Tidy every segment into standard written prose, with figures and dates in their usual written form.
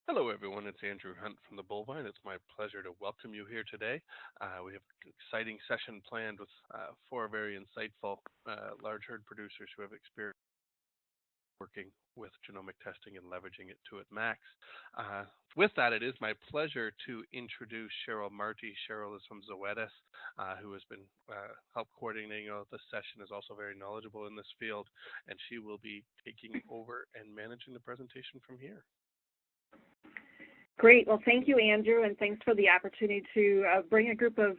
Hello, everyone. It's Andrew Hunt from the Bullvine. It's my pleasure to welcome you here today. We have an exciting session planned with four very insightful large herd producers who have experience working with genomic testing and leveraging it to its max. With that, it is my pleasure to introduce Cheryl Marty. Cheryl is from Zoetis, who has been help coordinating the session, is also very knowledgeable in this field, and she will be taking over and managing the presentation from here. Great. Well, thank you, Andrew, and thanks for the opportunity to bring a group of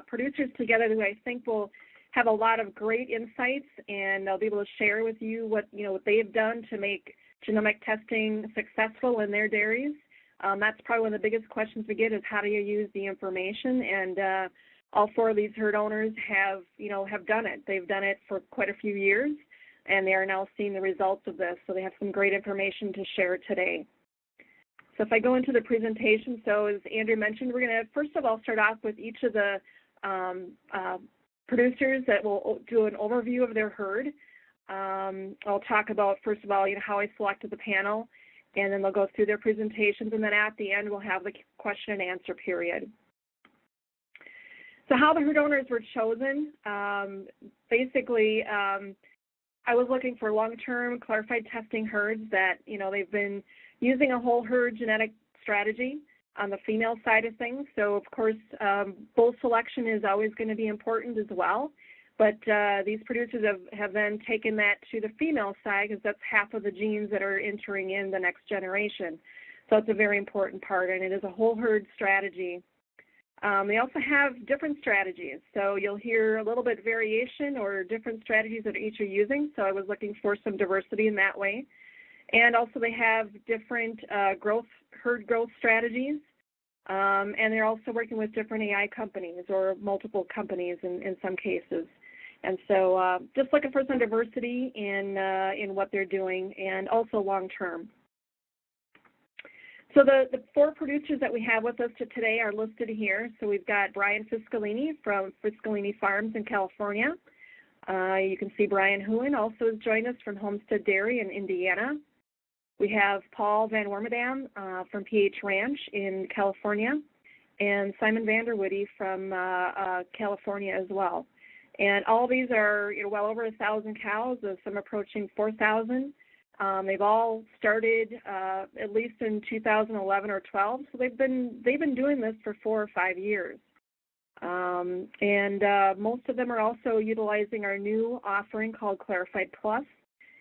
producers together who I think will have a lot of great insights, and they'll be able to share with you what they have done to make genomic testing successful in their dairies. That's probably one of the biggest questions we get is how do you use the information, and all four of these herd owners have done it. They've done it for quite a few years, and they are now seeing the results of this. So they have some great information to share today. So if I go into the presentation, so as Andrew mentioned, we're going to first of all start off with each of the producers that will do an overview of their herd. I'll talk about, first of all, how I selected the panel, and then they'll go through their presentations, and then at the end we'll have the question and answer period. So how the herd owners were chosen, basically I was looking for long-term clarified testing herds that, they've been using a whole herd genetic strategy on the female side of things. So, of course, bull selection is always going to be important as well. But these producers have then taken that to the female side because that's half of the genes that are entering in the next generation. So it's a very important part, and it is a whole herd strategy. They also have different strategies. So you'll hear a little bit variation or different strategies that each are using. So I was looking for some diversity in that way. And also they have different herd growth strategies, and they're also working with different AI companies or multiple companies in some cases. And so just looking for some diversity in what they're doing and also long term. So the four producers that we have with us today are listed here. So we've got Brian Fiscalini from Fiscalini Farms in California. You can see Brian Houin also has joined us from Homestead Dairy in Indiana. We have Paul Van Warmerdam from PH Ranch in California, and Simon Vanderwoody from California as well. And all these are well over 1,000 cows, some approaching 4,000. They've all started at least in 2011 or 12, so they've been doing this for 4 or 5 years. And most of them are also utilizing our new offering called Clarified Plus,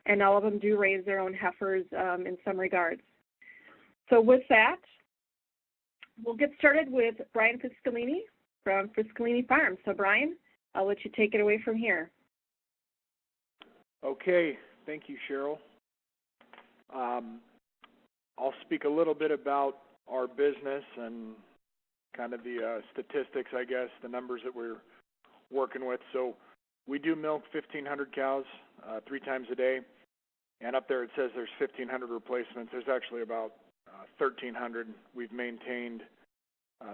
and all of them do raise their own heifers in some regards. So with that, we'll get started with Brian Fiscalini from Fiscalini Farms. So Brian, I'll let you take it away from here. Okay, thank you, Cheryl. I'll speak a little bit about our business and kind of the statistics, I guess, the numbers that we're working with. So we do milk 1,500 cows 3 times a day, and up there it says there's 1,500 replacements. There's actually about 1,300. We've maintained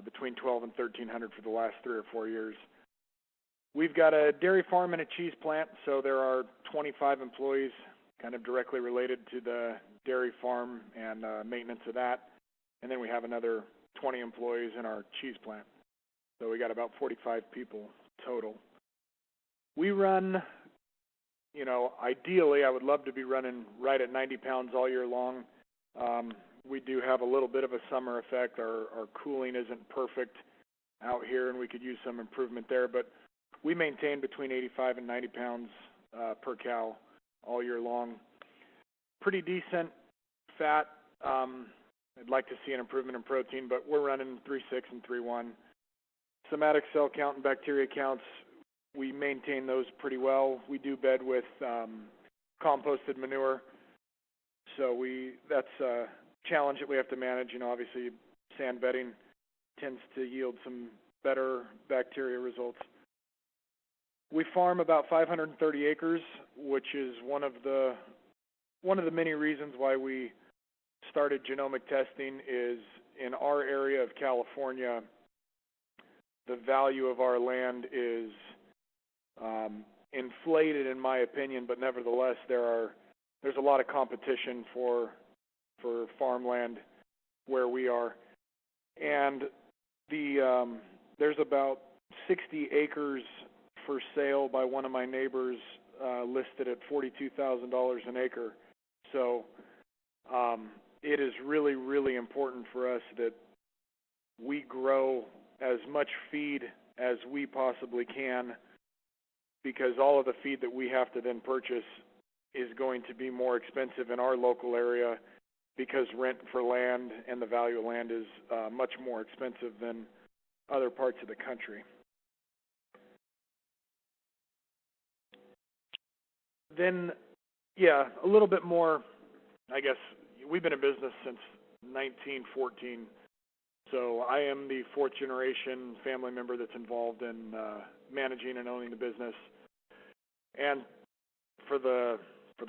between 12 and 1,300 for the last 3 or 4 years. We've got a dairy farm and a cheese plant, so there are 25 employees kind of directly related to the dairy farm and maintenance of that. And then we have another 20 employees in our cheese plant. So we got about 45 people total. We run, ideally I would love to be running right at 90 pounds all year long. We do have a little bit of a summer effect. Our cooling isn't perfect out here, and we could use some improvement there. But we maintain between 85 and 90 pounds per cow all year long. Pretty decent fat. I'd like to see an improvement in protein, but we're running 3.6 and 3.1. Somatic cell count and bacteria counts, we maintain those pretty well. We do bed with composted manure, so that's a challenge that we have to manage. Obviously sand bedding tends to yield some better bacteria results. We farm about 530 acres, which is one of the many reasons why we started genomic testing. Is in our area of California, the value of our land is inflated, in my opinion, but nevertheless there's a lot of competition for farmland where we are. And there's about 60 acres for sale by one of my neighbors, listed at $42,000 an acre. So it is really, really important for us that we grow as much feed as we possibly can, because all of the feed that we have to then purchase is going to be more expensive in our local area, because rent for land and the value of land is much more expensive than other parts of the country. Then, yeah, a little bit more, I guess, we've been in business since 1914, so I am the fourth generation family member that's involved in managing and owning the business. And for the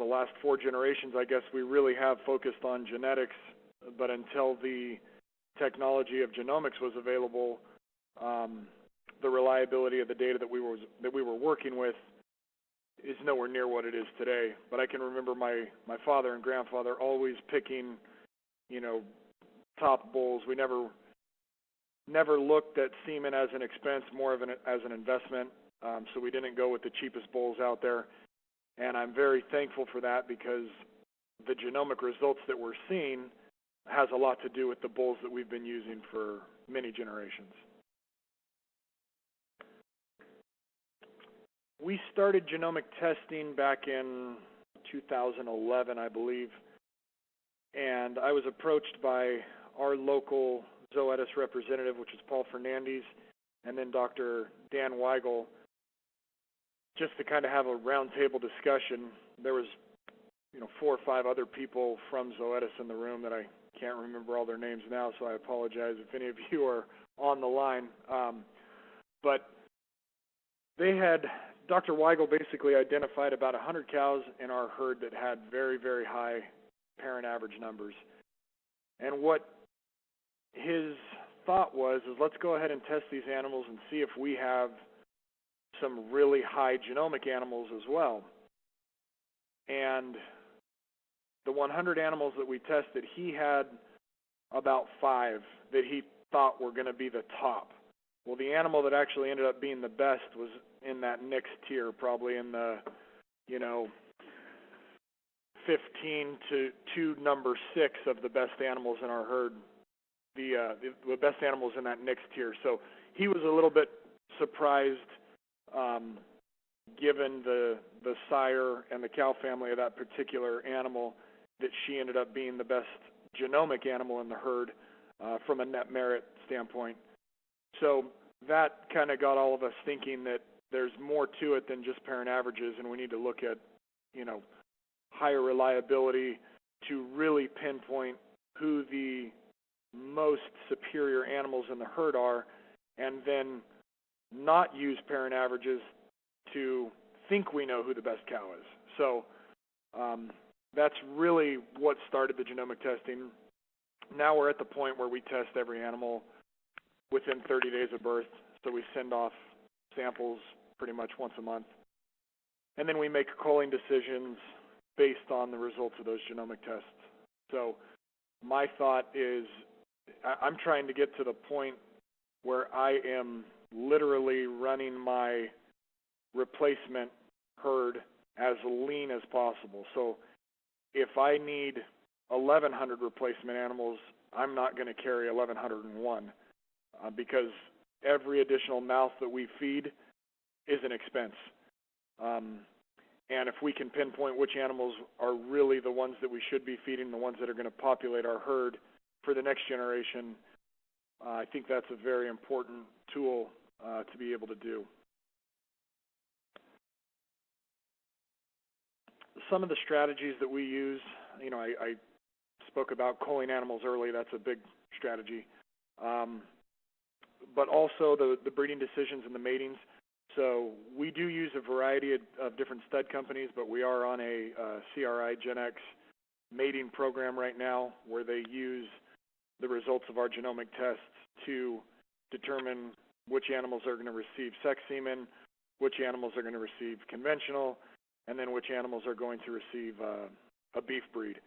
last 4 generations, I guess we really have focused on genetics, but until the technology of genomics was available, the reliability of the data that we were working with is nowhere near what it is today. But I can remember my father and grandfather always picking, top bulls. We never looked at semen as an expense, more of as an investment. So we didn't go with the cheapest bulls out there. And I'm very thankful for that, because the genomic results that we're seeing has a lot to do with the bulls that we've been using for many generations. We started genomic testing back in 2011, I believe, and I was approached by our local Zoetis representative, which is Paul Fernandez, and then Dr. Dan Weigel, just to kind of have a roundtable discussion. There was, 4 or 5 other people from Zoetis in the room that I can't remember all their names now, so I apologize if any of you are on the line. But they had, Dr. Weigel basically identified about 100 cows in our herd that had very, very high parent average numbers. And what his thought was is, let's go ahead and test these animals and see if we have some really high genomic animals as well. And the 100 animals that we tested, he had about 5 that he thought were going to be the top. Well, the animal that actually ended up being the best was in that next tier, probably in the, 15 to number 6 of the best animals in our herd. The best animals in that next tier. So he was a little bit surprised, given the sire and the cow family of that particular animal, that she ended up being the best genomic animal in the herd from a net merit standpoint. So that kind of got all of us thinking that there's more to it than just parent averages, and we need to look at, higher reliability to really pinpoint who the most superior animals in the herd are, and then not use parent averages to think we know who the best cow is. So that's really what started the genomic testing. Now we're at the point where we test every animal within 30 days of birth. So we send off samples pretty much once a month. And then we make culling decisions based on the results of those genomic tests. So my thought is, I'm trying to get to the point where I am literally running my replacement herd as lean as possible. So if I need 1,100 replacement animals, I'm not going to carry 1,101 because every additional mouth that we feed is an expense. And if we can pinpoint which animals are really the ones that we should be feeding, the ones that are going to populate our herd for the next generation, I think that's a very important tool to be able to do. Some of the strategies that we use, I spoke about culling animals early. That's a big strategy. But also the breeding decisions and the matings. So we do use a variety of different stud companies, but we are on a CRI Gen X mating program right now where they use the results of our genomic tests to determine which animals are going to receive sex semen, which animals are going to receive conventional, and then which animals are going to receive a beef breed.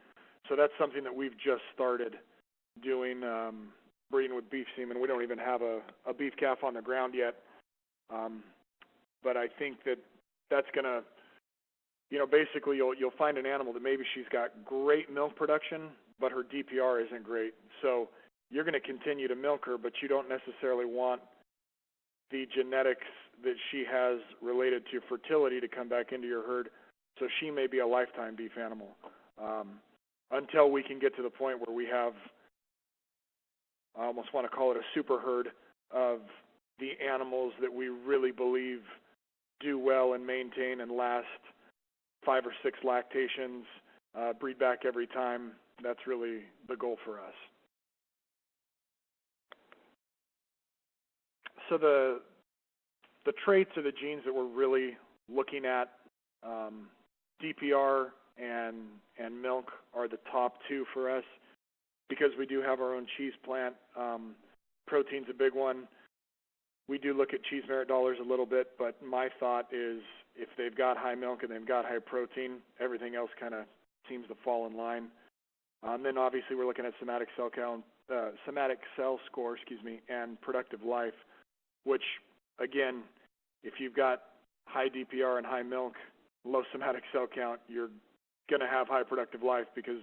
So that's something that we've just started. doing breeding with beef semen. We don't even have a beef calf on the ground yet. But I think that's going to, basically you'll find an animal that maybe she's got great milk production, but her DPR isn't great. So you're going to continue to milk her, but you don't necessarily want the genetics that she has related to fertility to come back into your herd. So she may be a lifetime beef animal until we can get to the point where we have, I almost want to call it a super herd of the animals that we really believe do well and maintain and last 5 or 6 lactations, breed back every time. That's really the goal for us. So the traits or the genes that we're really looking at, DPR and milk are the top 2 for us because we do have our own cheese plant. Protein's a big one. We do look at cheese merit dollars a little bit, but my thought is if they've got high milk and they've got high protein, everything else kind of seems to fall in line. Then obviously we're looking at somatic cell count, somatic cell score, and productive life, which again, if you've got high DPR and high milk, low somatic cell count, you're going to have high productive life because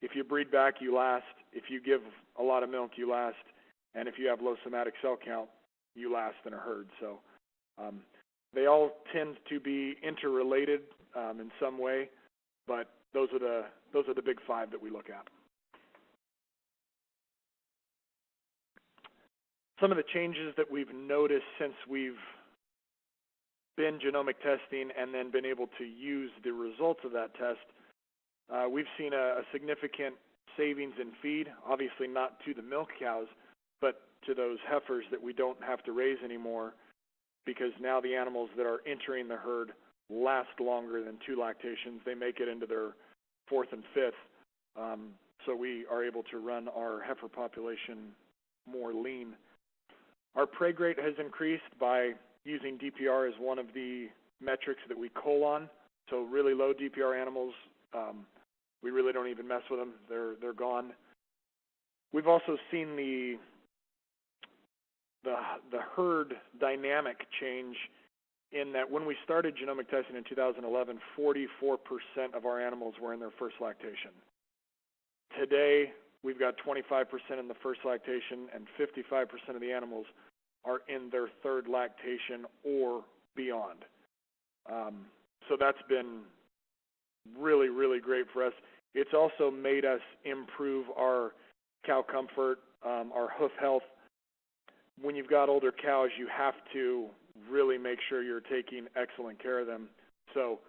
if you breed back, you last. If you give a lot of milk, you last. And if you have low somatic cell count, you last in a herd. So they all tend to be interrelated in some way, but those are the big 5 that we look at. Some of the changes that we've noticed since we've been genomic testing and then been able to use the results of that test, we've seen a significant savings in feed, obviously not to the milk cows, but to those heifers that we don't have to raise anymore because now the animals that are entering the herd last longer than 2 lactations. They make it into their 4th and 5th, so we are able to run our heifer population more lean. Our preg rate has increased by using DPR as one of the metrics that we cull on. So really low DPR animals, we really don't even mess with them. They're gone. We've also seen the herd dynamic change in that when we started genomic testing in 2011, 44% of our animals were in their first lactation. Today, we've got 25% in the first lactation and 55% of the animals are in their 3rd lactation or beyond. So that's been really, really great for us. It's also made us improve our cow comfort, our hoof health. When you've got older cows, you have to really make sure you're taking excellent care of them. So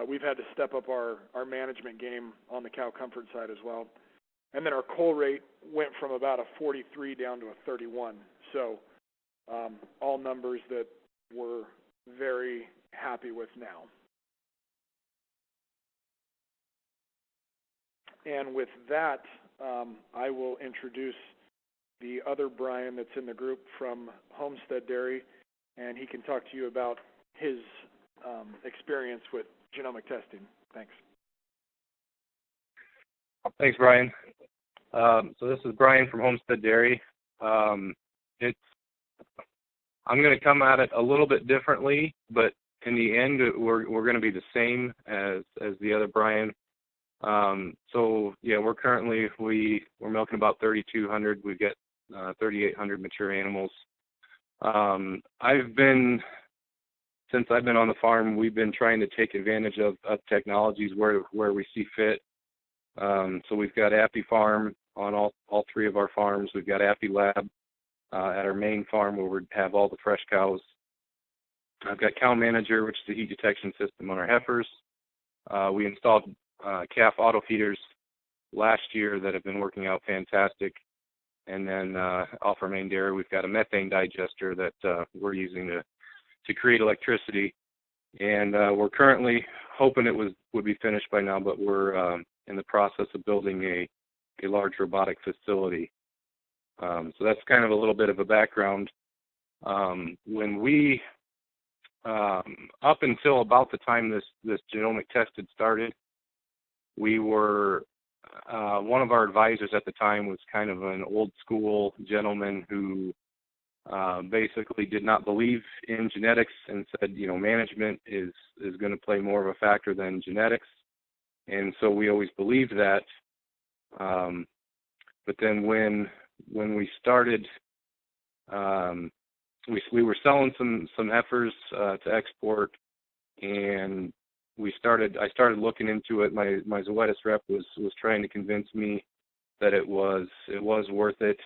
we've had to step up our management game on the cow comfort side as well. And then our cull rate went from about a 43 down to a 31. So all numbers that we're very happy with now. And with that, I will introduce the other Brian that's in the group from Homestead Dairy, and he can talk to you about his experience with genomic testing. Thanks. Thanks, Brian. So this is Brian from Homestead Dairy. I'm going to come at it a little bit differently, but in the end, we're going to be the same as the other Brian. So yeah, we're currently we're milking about 3,200. We've got 3,800 mature animals. Since I've been on the farm, we've been trying to take advantage of technologies where we see fit. So we've got Appy Farm on all 3 of our farms. We've got Appy Lab at our main farm where we have all the fresh cows. I've got Cow Manager, which is the heat detection system on our heifers. We installed calf auto feeders last year that have been working out fantastic. And then off our main dairy, we've got a methane digester that we're using to create electricity. And we're currently hoping it would be finished by now, but we're in the process of building a large robotic facility. So that's kind of a little bit of a background. When we, up until about the time this genomic test had started, we were one of our advisors at the time was kind of an old school gentleman who basically did not believe in genetics and said, management is going to play more of a factor than genetics. And so we always believed that. But then when we started, we were selling some heifers to export, and I started looking into it. My Zoetis rep was trying to convince me that it was worth it,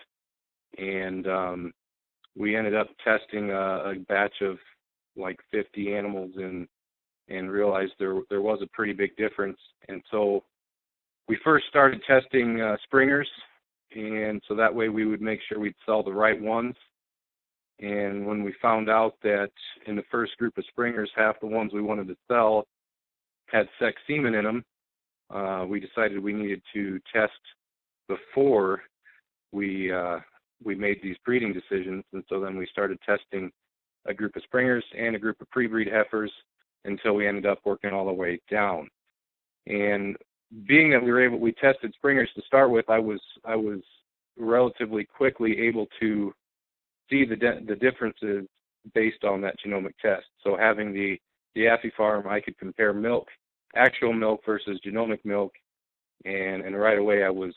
and we ended up testing a batch of like 50 animals and realized there was a pretty big difference. And so we first started testing springers, and so that way we would make sure we'd sell the right ones. And when we found out that in the first group of springers, half the ones we wanted to sell had sex semen in them, we decided we needed to test before we made these breeding decisions. And so then we started testing a group of springers and a group of pre-breed heifers until we ended up working all the way down. And being that we tested springers to start with, I was relatively quickly able to see the differences based on that genomic test. So having the Affy farm, I could compare actual milk versus genomic milk, and right away I was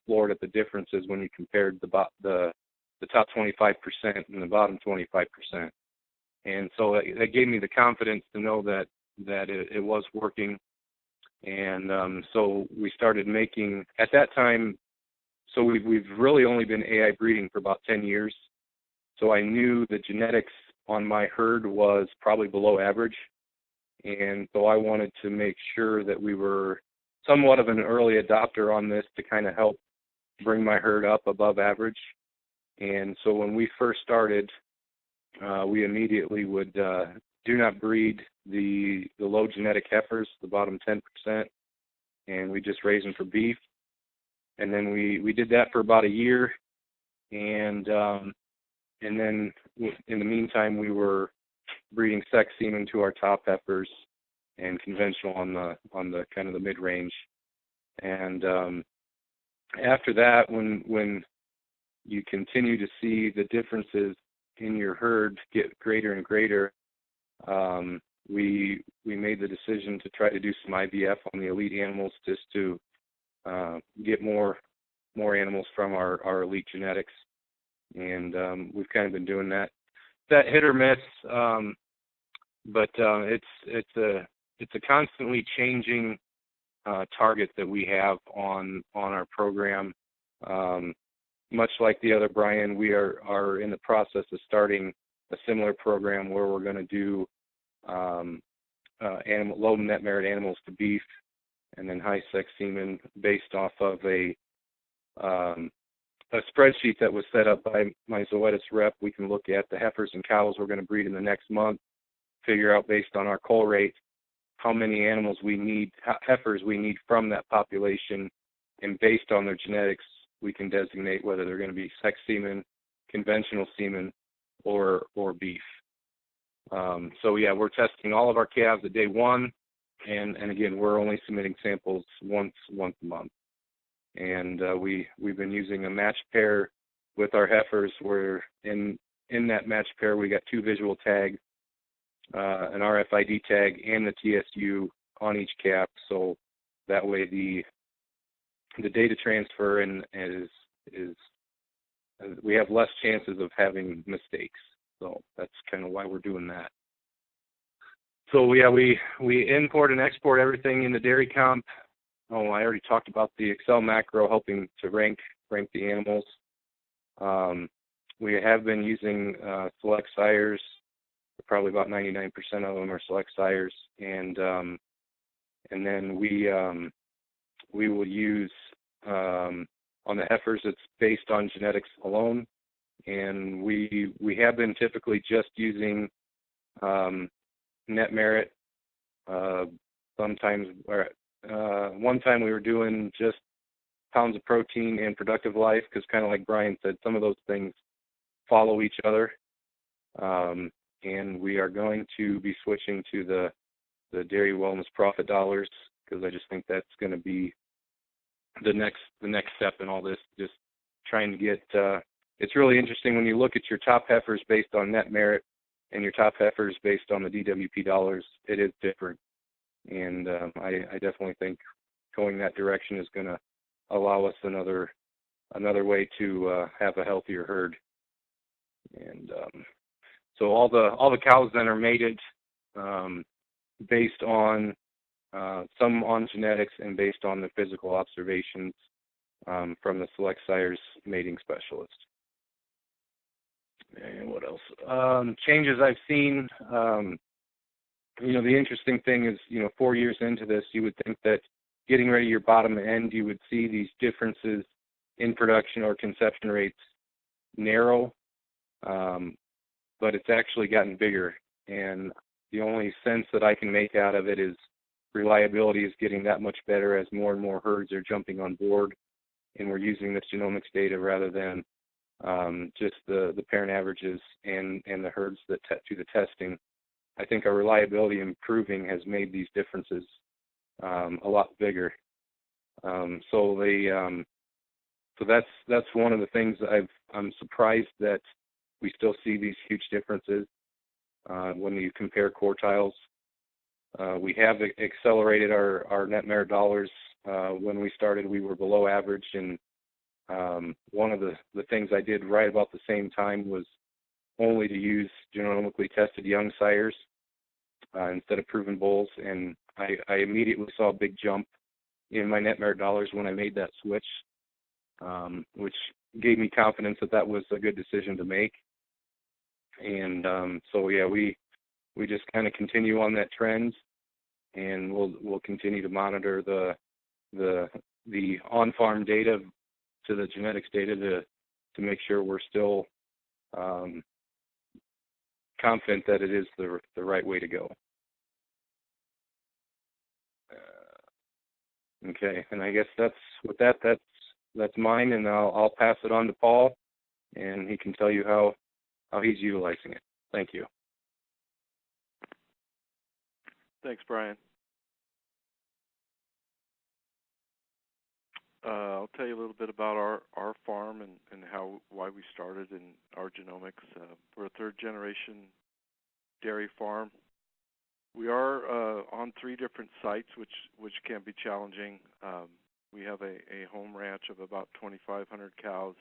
floored at the differences when you compared the top 25% and the bottom 25%. And so that gave me the confidence to know that it was working. And so we started making, at that time, so we've really only been AI breeding for about 10 years. So I knew the genetics on my herd was probably below average. And so I wanted to make sure that we were somewhat of an early adopter on this to kind of help bring my herd up above average. And so when we first started, we immediately would do not breed the low genetic heifers, the bottom 10%, and we just raise them for beef. And then we did that for about a year, and then in the meantime we were breeding sex semen to our top heifers and conventional on the kind of the mid range. And after that, when you continue to see the differences in your herd get greater and greater, we made the decision to try to do some IVF on the elite animals just to get more animals from our elite genetics. And we've kind of been doing that hit or miss, but it's a constantly changing target that we have on our program. Much like the other Brian, we are in the process of starting a similar program where we're going to do low net merit animals to beef, and then high sex semen based off of a spreadsheet that was set up by my Zoetis rep. We can look at the heifers and cows we're going to breed in the next month, figure out based on our cull rate how many animals we need, heifers we need from that population, and based on their genetics, we can designate whether they're going to be sex semen, conventional semen, or beef. So yeah, we're testing all of our calves at day one, and again, we're only submitting samples once a month. And we've been using a match pair with our heifers, where in that match pair we got 2 visual tags, an RFID tag, and the TSU on each calf. So that way the data transfer is we have less chances of having mistakes. So that's kind of why we're doing that. So yeah, we import and export everything in the dairy comp. Oh, I already talked about the Excel macro helping to rank the animals. We have been using select sires. Probably about 99% of them are select sires, and then we will use on the heifers, it's based on genetics alone, and we have been typically just using net merit. Sometimes, one time we were doing just pounds of protein and productive life, because kind of like Brian said, some of those things follow each other. And we are going to be switching to the dairy wellness profit dollars, because I just think that's going to be the next step in all this. Just trying to get. It's really interesting when you look at your top heifers based on net merit and your top heifers based on the DWP dollars. It is different, and I definitely think going that direction is going to allow us another way to have a healthier herd. And so all the cows then are mated based on some on genetics and based on the physical observations from the select sires mating specialist. And what else? Changes I've seen. The interesting thing is, 4 years into this, you would think that getting ready your bottom end, you would see these differences in production or conception rates narrow, but it's actually gotten bigger. And the only sense that I can make out of it is reliability is getting that much better as more and more herds are jumping on board, and we're using this genomics data rather than just the parent averages and the herds that do the testing. I think our reliability improving has made these differences a lot bigger. So that's one of the things I'm surprised that we still see these huge differences when you compare quartiles. We have accelerated our net merit dollars. When we started, we were below average, and one of the things I did right about the same time was only to use genomically tested young sires instead of proven bulls, and I immediately saw a big jump in my net merit dollars when I made that switch, which gave me confidence that was a good decision to make. And so yeah, we just kind of continue on that trend, and we'll continue to monitor the on-farm data to the genetics data to make sure we're still confident that it is the right way to go. Okay, and I guess that's mine, and I'll pass it on to Paul, and he can tell you how he's utilizing it. Thank you. Thanks, Brian. I'll tell you a little bit about our farm and why we started in our genomics. We're a third-generation dairy farm. We are on 3 different sites, which can be challenging. We have a home ranch of about 2,500 cows,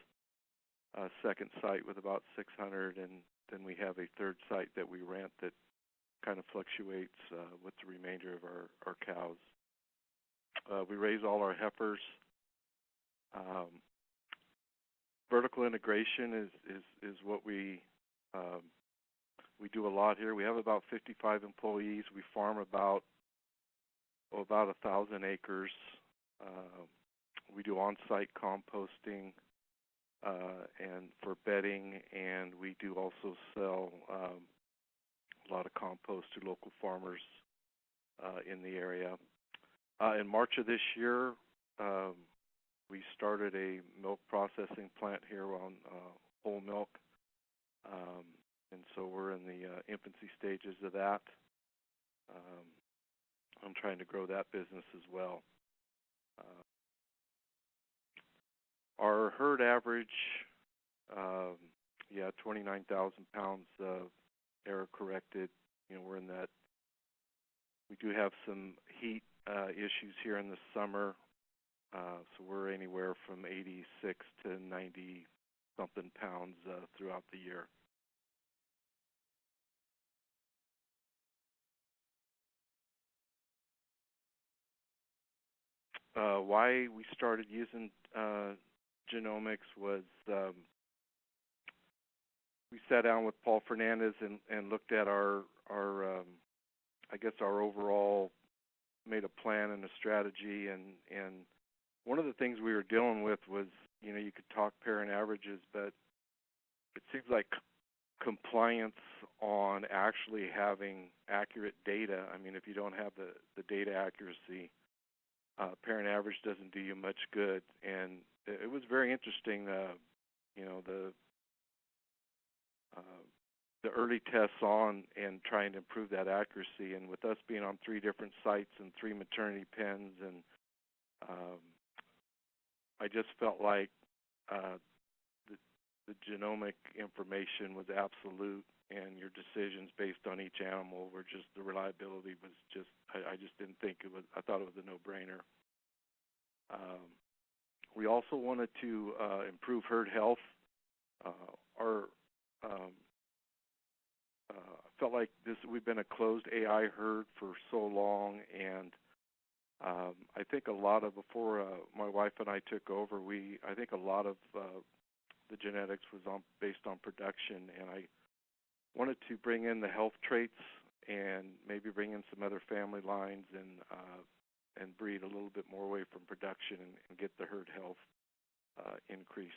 a second site with about 600, and then we have a third site that we rent that kind of fluctuates with the remainder of our cows. We raise all our heifers. Vertical integration is what we do a lot here. We have about 55 employees. We farm about 1,000 acres. We do on-site composting and for bedding, and we do also sell a lot of compost to local farmers in the area. In March of this year, we started a milk processing plant here on whole milk, and so we're in the infancy stages of that. I'm trying to grow that business as well. Our herd average, 29,000 pounds error corrected. We're in that. We do have some heat issues here in the summer, so we're anywhere from 86 to 90-something pounds throughout the year. Why we started using genomics was we sat down with Paul Fernandez and looked at our overall, made a plan and a strategy, and one of the things we were dealing with was, you could talk parent averages, but it seems like compliance on actually having accurate data. I mean, if you don't have the data accuracy, parent average doesn't do you much good. And it was very interesting, the early tests on and trying to improve that accuracy. And with us being on 3 different sites and 3 maternity pens and I just felt like the genomic information was absolute, and your decisions based on each animal were just, the reliability was just, I just didn't think it was, I thought it was a no-brainer. We also wanted to improve herd health. Felt like we've been a closed AI herd for so long, and I think a lot of, before my wife and I took over, I think a lot of the genetics was based on production, and I wanted to bring in the health traits and maybe bring in some other family lines and breed a little bit more away from production and get the herd health increased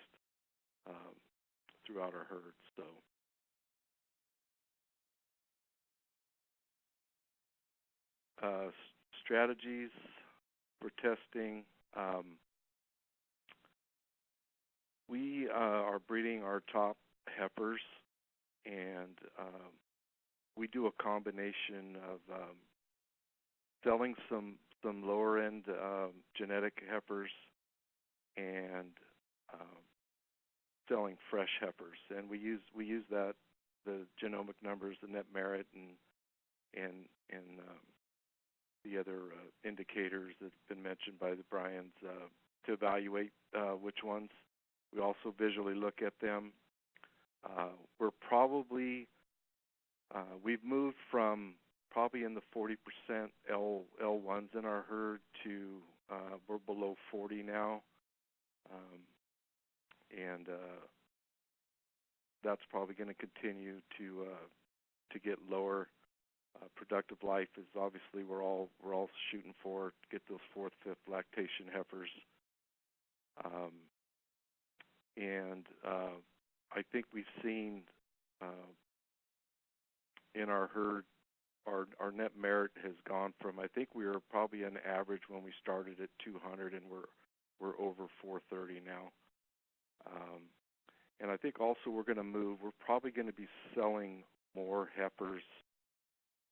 throughout our herds. So. Strategies for testing. We are breeding our top heifers, and we do a combination of selling some lower-end genetic heifers and selling fresh heifers. And we use that, the genomic numbers, the net merit, and the other indicators that have been mentioned by the Bryans to evaluate which ones. We also visually look at them. We're probably, we've moved from probably in the 40% L1s in our herd to we're below 40 now. And that's probably going to continue to get lower. Productive life is obviously we're all shooting for to get those 4th, 5th lactation heifers, and I think we've seen in our herd our net merit has gone from, I think we were probably an average when we started at 200, and we're over 430 now. And I think also we're going to move. We're probably going to be selling more heifers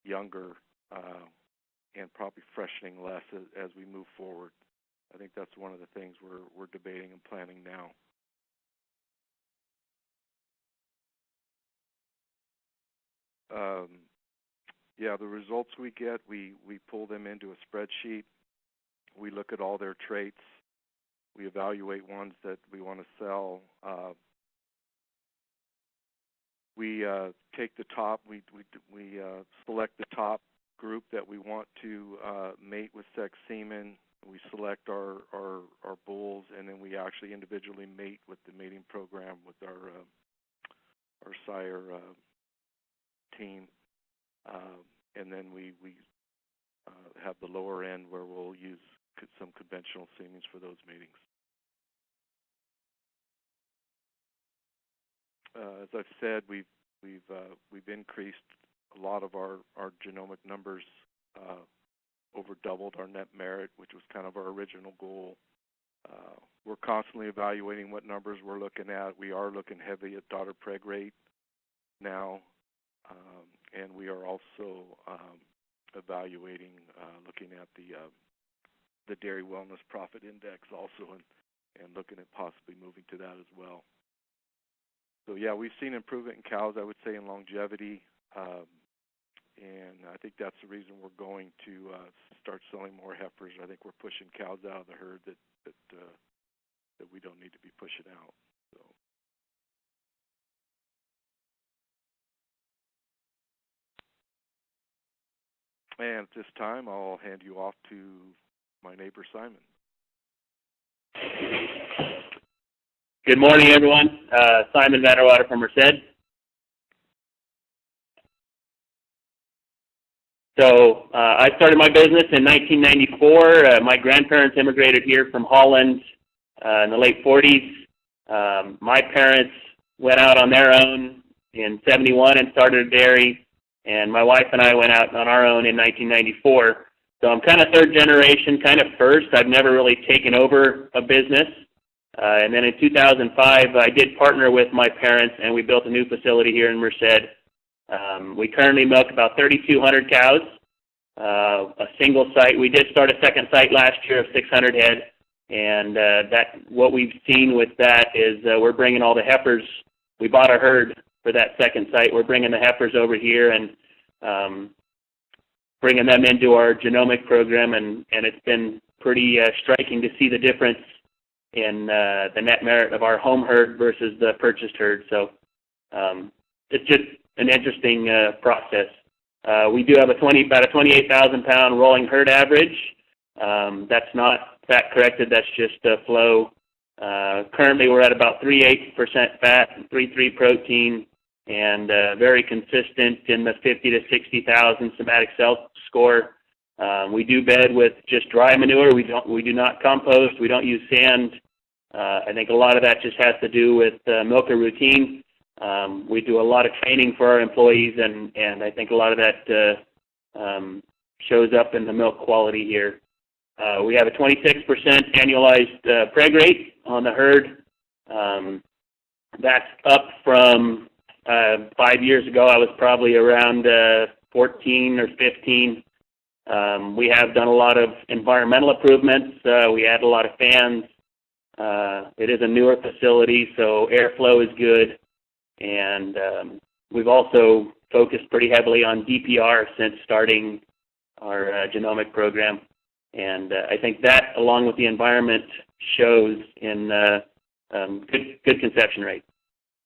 younger and probably freshening less as we move forward. I think that's one of the things we're debating and planning now. The results we get, we pull them into a spreadsheet. We look at all their traits. We evaluate ones that we want to sell. We take the top. We select the top group that we want to mate with sex semen. We select our bulls, and then we actually individually mate with the mating program with our sire team. And then we have the lower end where we'll use some conventional semens for those matings. As I've said, we've increased a lot of our genomic numbers, over doubled our net merit, which was kind of our original goal. We're constantly evaluating what numbers we're looking at. We are looking heavy at daughter preg rate now, and we are also evaluating, looking at the Dairy Wellness Profit Index also, and looking at possibly moving to that as well. So yeah, we've seen improvement in cows, I would say, in longevity, and I think that's the reason we're going to start selling more heifers. I think we're pushing cows out of the herd that we don't need to be pushing out. So. And at this time, I'll hand you off to my neighbor, Simon. Good morning, everyone. Simon Vanderwater from Homestead. So I started my business in 1994. My grandparents immigrated here from Holland in the late 40s. My parents went out on their own in 71 and started a dairy, and my wife and I went out on our own in 1994. So I'm kind of third generation, kind of first. I've never really taken over a business. And then in 2005, I did partner with my parents, and we built a new facility here in Merced. We currently milk about 3,200 cows, a single site. We did start a second site last year of 600 head, And what we've seen with that is we're bringing all the heifers. We bought a herd for that second site. We're bringing the heifers over here and bringing them into our genomic program, and it's been pretty striking to see the difference in the net merit of our home herd versus the purchased herd. So it's just an interesting process. We do have about a 28,000 pound rolling herd average. That's not fat corrected, that's just flow. Currently we're at about 3.8% fat, 3.3 protein, and very consistent in the 50 to 60,000 somatic cell score. We do bed with just dry manure. We do not compost. We don't use sand. I think a lot of that just has to do with milker routine. We do a lot of training for our employees, and I think a lot of that shows up in the milk quality here. We have a 26% annualized preg rate on the herd. That's up from 5 years ago. I was probably around 14 or 15. We have done a lot of environmental improvements. We add a lot of fans. It is a newer facility, so airflow is good. And we've also focused pretty heavily on DPR since starting our genomic program. And I think that, along with the environment, shows in good conception rate.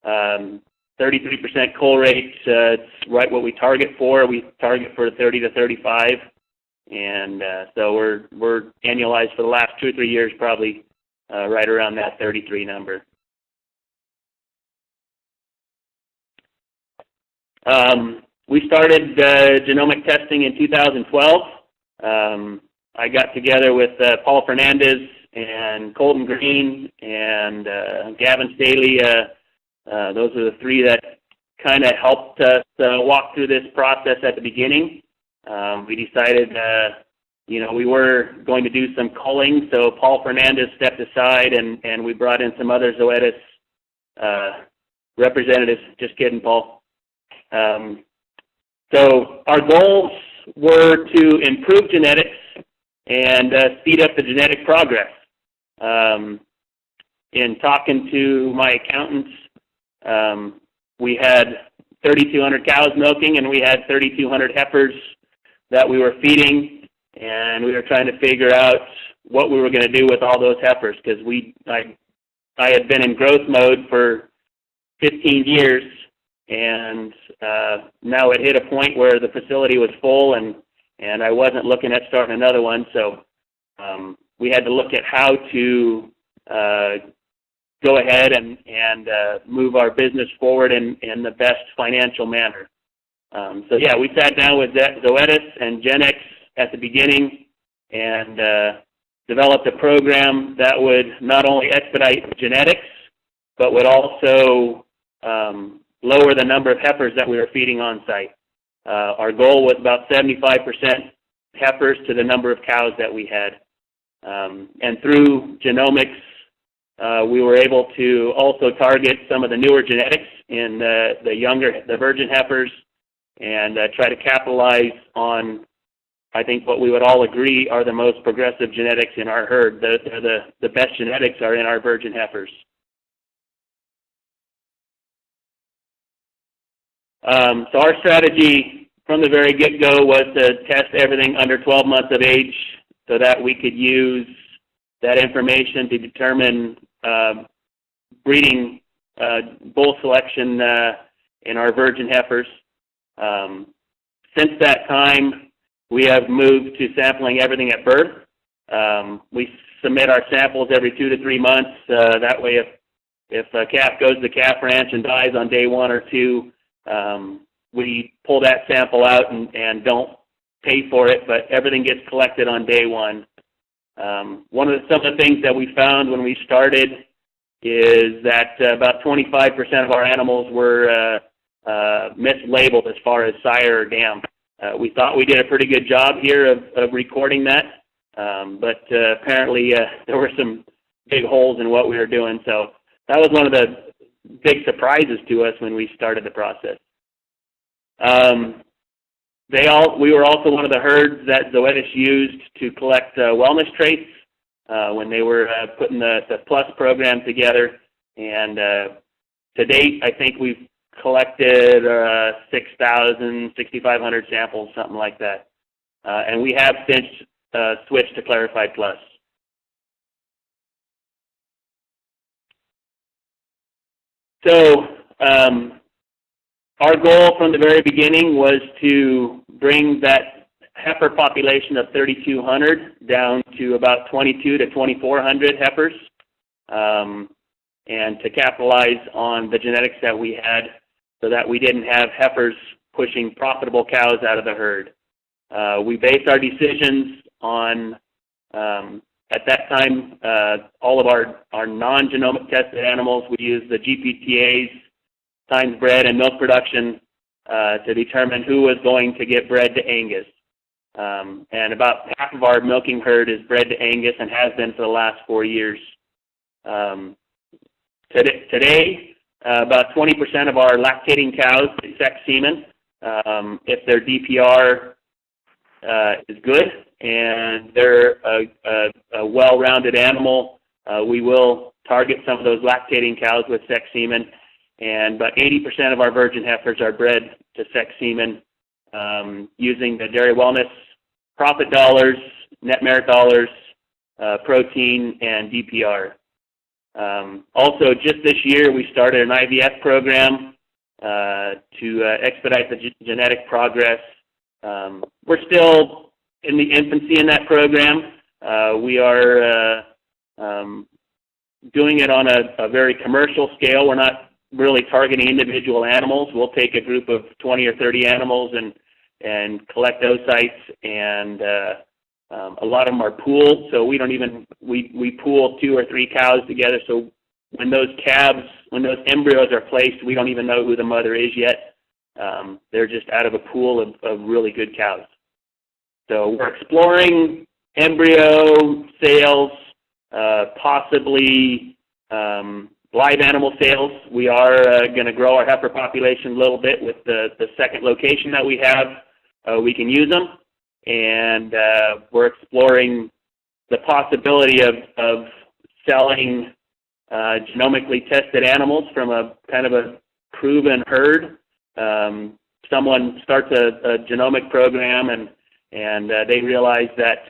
33% cull rate, it's right what we target for. We target for 30 to 35. And so we're annualized for the last 2 or 3 years, probably right around that 33 number. We started genomic testing in 2012. I got together with Paul Fernandez and Colton Green and Gavin Staley. Those are the three that kind of helped us walk through this process at the beginning. We decided, we were going to do some culling, so Paul Fernandez stepped aside, and we brought in some other Zoetis representatives. Just kidding, Paul. So our goals were to improve genetics and speed up the genetic progress. In talking to my accountants, we had 3,200 cows milking, and we had 3,200 heifers that we were feeding, and we were trying to figure out what we were going to do with all those heifers, because I had been in growth mode for 15 years, and now it hit a point where the facility was full, and I wasn't looking at starting another one, so we had to look at how to go ahead and move our business forward in the best financial manner. So yeah, we sat down with Zoetis and Genex at the beginning and developed a program that would not only expedite genetics, but would also lower the number of heifers that we were feeding on site. Our goal was about 75% heifers to the number of cows that we had. And through genomics, we were able to also target some of the newer genetics in the virgin heifers, and try to capitalize on, I think, what we would all agree are the most progressive genetics in our herd. The best genetics are in our virgin heifers. So our strategy from the very get-go was to test everything under 12 months of age so that we could use that information to determine breeding bull selection in our virgin heifers. Since that time, we have moved to sampling everything at birth. We submit our samples every 2 to 3 months. That way, if a calf goes to the calf ranch and dies on day 1 or 2, we pull that sample out and don't pay for it, but everything gets collected on day 1. Some of the things that we found when we started is that about 25% of our animals were mislabeled as far as sire or dam. We thought we did a pretty good job here of recording that, but apparently there were some big holes in what we were doing. So that was one of the big surprises to us when we started the process. We were also one of the herds that Zoetis used to collect wellness traits. when they were putting the Plus program together. And to date, I think we've collected 6,000, 6,500 samples, something like that. And we have since switched to Clarified Plus. So our goal from the very beginning was to bring that heifer population of 3,200 down to about 2,200 to 2,400 heifers, and to capitalize on the genetics that we had so that we didn't have heifers pushing profitable cows out of the herd. We based our decisions on, at that time, all of our non-genomic tested animals. We used the GPTAs, times bred and milk production, to determine who was going to get bred to Angus. And about half of our milking herd is bred to Angus and has been for the last 4 years. Today, about 20% of our lactating cows sex semen. If their DPR is good and they're a well-rounded animal, we will target some of those lactating cows with sex semen. And about 80% of our virgin heifers are bred to sex semen using the dairy wellness profit dollars, net merit dollars, protein, and DPR. Also, just this year, we started an IVF program to expedite the genetic progress. We're still in the infancy in that program. We are doing it on a very commercial scale. We're not really targeting individual animals. We'll take a group of 20 or 30 animals and collect oocytes, and a lot of them are pooled, so we don't even, we pool 2 or 3 cows together, so when those embryos are placed, we don't even know who the mother is yet. They're just out of a pool of really good cows. So we're exploring embryo sales, possibly live animal sales. We are going to grow our heifer population a little bit with the second location that we have. We can use them, and we're exploring the possibility of selling genomically tested animals from a kind of a proven herd. Someone starts a genomic program and they realize that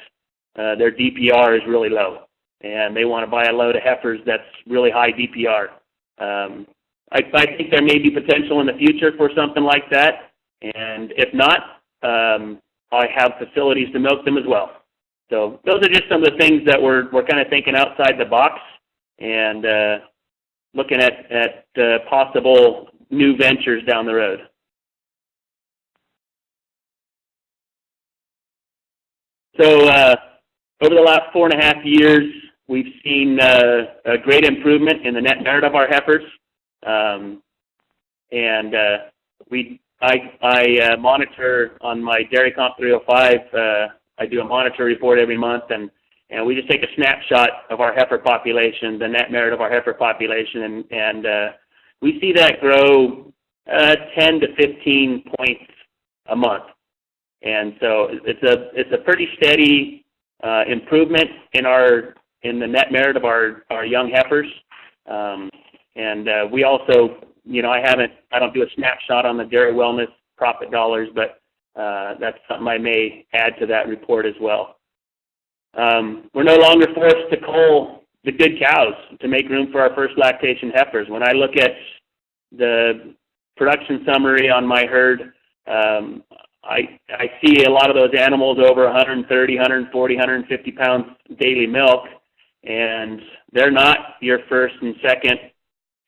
their DPR is really low, and they want to buy a load of heifers that's really high DPR. I think there may be potential in the future for something like that, and if not, I have facilities to milk them as well. So those are just some of the things that we're kind of thinking outside the box and looking at possible new ventures down the road. So over the last 4.5 years, we've seen a great improvement in the net merit of our heifers, and I monitor on my Dairy Comp 305. I do a monitor report every month, and we just take a snapshot of our heifer population, the net merit of our heifer population, and we see that grow 10 to 15 points a month. And so it's a pretty steady improvement in the net merit of our young heifers. And we also, I don't do a snapshot on the dairy wellness profit dollars, but that's something I may add to that report as well. We're no longer forced to cull the good cows to make room for our first lactation heifers. When I look at the production summary on my herd, I see a lot of those animals over 130, 140, 150 pounds daily milk, and they're not your first and second,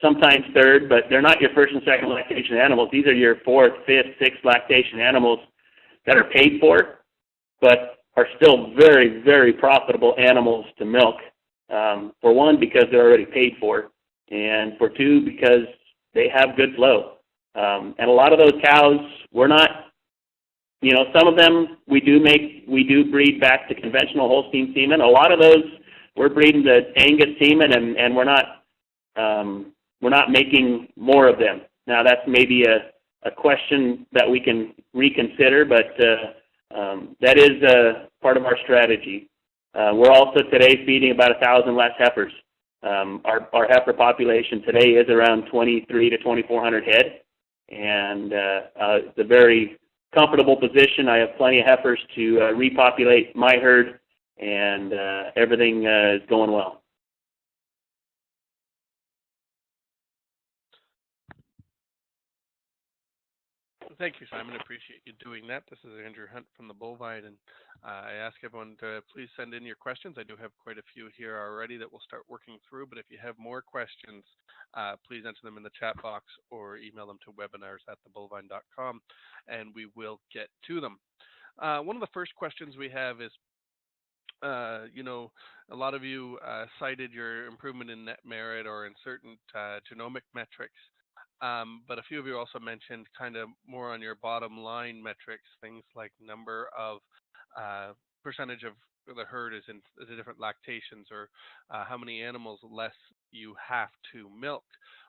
sometimes third, but they're not your first and second lactation animals. These are your fourth, fifth, sixth lactation animals that are paid for, but are still very, very profitable animals to milk. For one, because they're already paid for, and for two, because they have good flow. And a lot of those cows, we're not, some of them we do breed back to conventional Holstein semen. A lot of those we're breeding the Angus semen, and we're not making more of them. Now that's maybe a question that we can reconsider, but that is part of our strategy. We're also today feeding about 1,000 less heifers. Our heifer population today is around 2,300 to 2,400 head, and it's a very comfortable position. I have plenty of heifers to repopulate my herd, and everything is going well. Thank you, Simon. I appreciate you doing that. This is Andrew Hunt from the Bullvine, and I ask everyone to please send in your questions. I do have quite a few here already that we'll start working through, but if you have more questions, please enter them in the chat box or email them to webinars@thebullvine.com, and we will get to them. One of the first questions we have is, a lot of you cited your improvement in net merit or in certain genomic metrics. But a few of you also mentioned kind of more on your bottom line metrics, things like number of percentage of the herd is in the different lactations, or how many animals less you have to milk.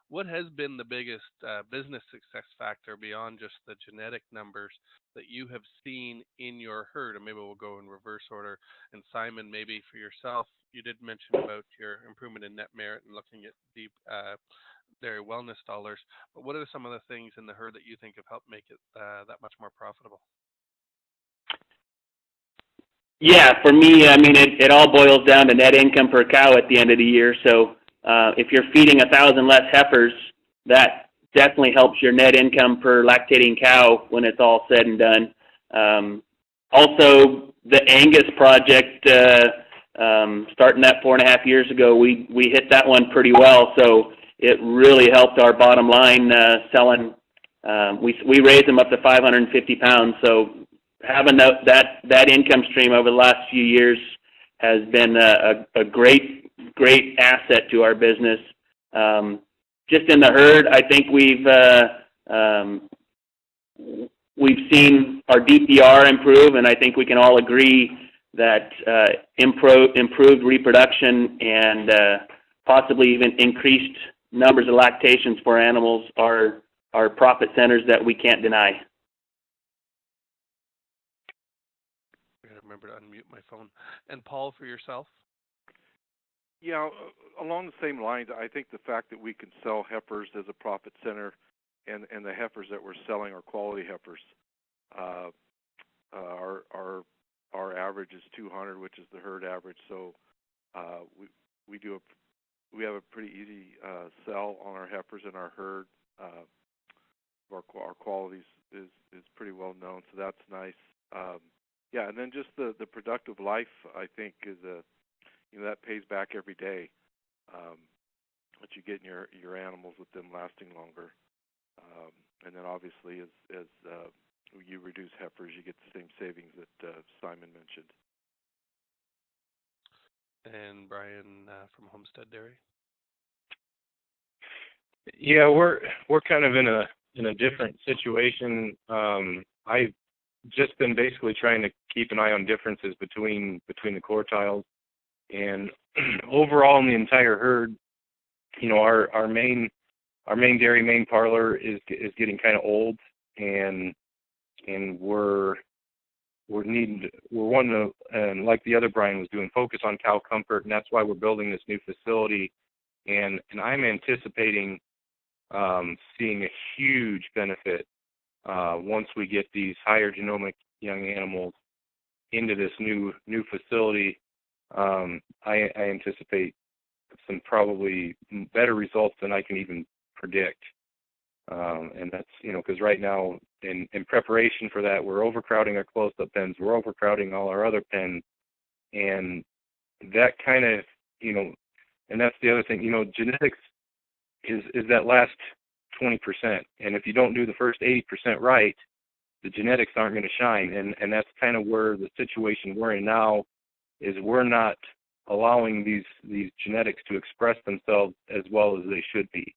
What has been the biggest business success factor beyond just the genetic numbers that you have seen in your herd? And maybe we'll go in reverse order. And Simon, maybe for yourself, you did mention about your improvement in net merit and looking at deep dairy wellness dollars, but what are some of the things in the herd that you think have helped make it that much more profitable? Yeah, for me, I mean, it all boils down to net income per cow at the end of the year. So if you're feeding 1,000 less heifers, that definitely helps your net income per lactating cow when it's all said and done. Also, the Angus project, starting that 4.5 years ago, we hit that one pretty well. So it really helped our bottom line selling. We raised them up to 550 pounds. So having that income stream over the last few years has been a great asset to our business. Just in the herd, I think we've seen our DPR improve, and I think we can all agree that improved reproduction and possibly even increased numbers of lactations for animals are profit centers that we can't deny. I gotta remember to unmute my phone. And Paul, for yourself? Yeah, along the same lines, I think the fact that we can sell heifers as a profit center, and the heifers that we're selling are quality heifers. Our average is 200, which is the herd average. So we have a pretty easy sell on our heifers in our herd. Our quality is pretty well known, so that's nice. Yeah, and then just the productive life, I think, is that pays back every day. That you get in your animals with them lasting longer, and then obviously as you reduce heifers, you get the same savings that Simon mentioned. And Brian from Homestead Dairy. Yeah, we're kind of in a different situation. I've just been basically trying to keep an eye on differences between the quartiles, and overall in the entire herd, our main dairy parlor is getting kind of old, and we're wanting to, and like the other Brian was doing, focus on cow comfort, and that's why we're building this new facility, and I'm anticipating seeing a huge benefit once we get these higher genomic young animals into this new facility. I anticipate some probably better results than I can even predict. And that's, because right now in preparation for that, we're overcrowding our close-up pens, we're overcrowding all our other pens, and that kind of, and that's the other thing, genetics is that last 20%, and if you don't do the first 80% right, the genetics aren't going to shine, and that's kind of where the situation we're in now is we're not allowing these genetics to express themselves as well as they should be,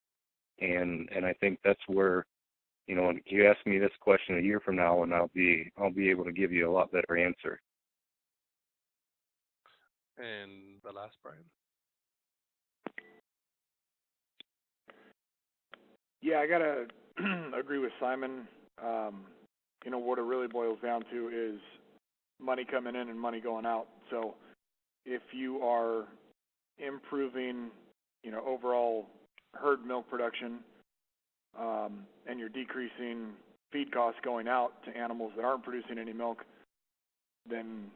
and I think that's where, you ask me this question a year from now, and I'll be able to give you a lot better answer. And the last, Brian. Yeah, I gotta agree with Simon. What it really boils down to is money coming in and money going out. So if you are improving, overall herd milk production, and you're decreasing feed costs going out to animals that aren't producing any milk, then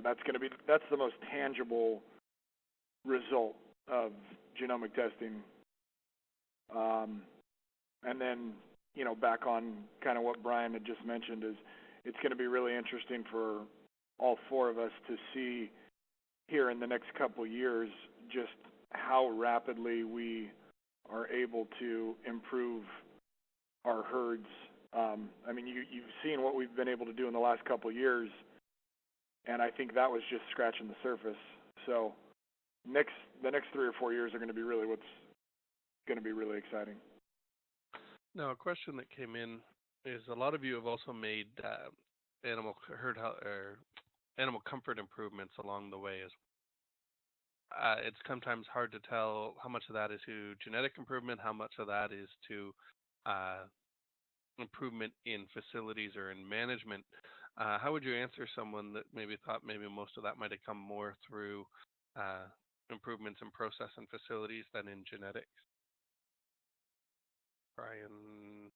that's the most tangible result of genomic testing. And then, back on kind of what Brian had just mentioned, is it's going to be really interesting for all four of us to see here in the next couple years just how rapidly we are able to improve our herds. I mean, you've seen what we've been able to do in the last couple years, and I think that was just scratching the surface. So the next 3 or 4 years are going to be really what's going to be really exciting. Now, a question that came in is a lot of you have also made animal comfort improvements along the way. It's sometimes hard to tell how much of that is to genetic improvement, how much of that is to improvement in facilities or in management. How would you answer someone that maybe thought maybe most of that might have come more through improvements in process and facilities than in genetics? Brian,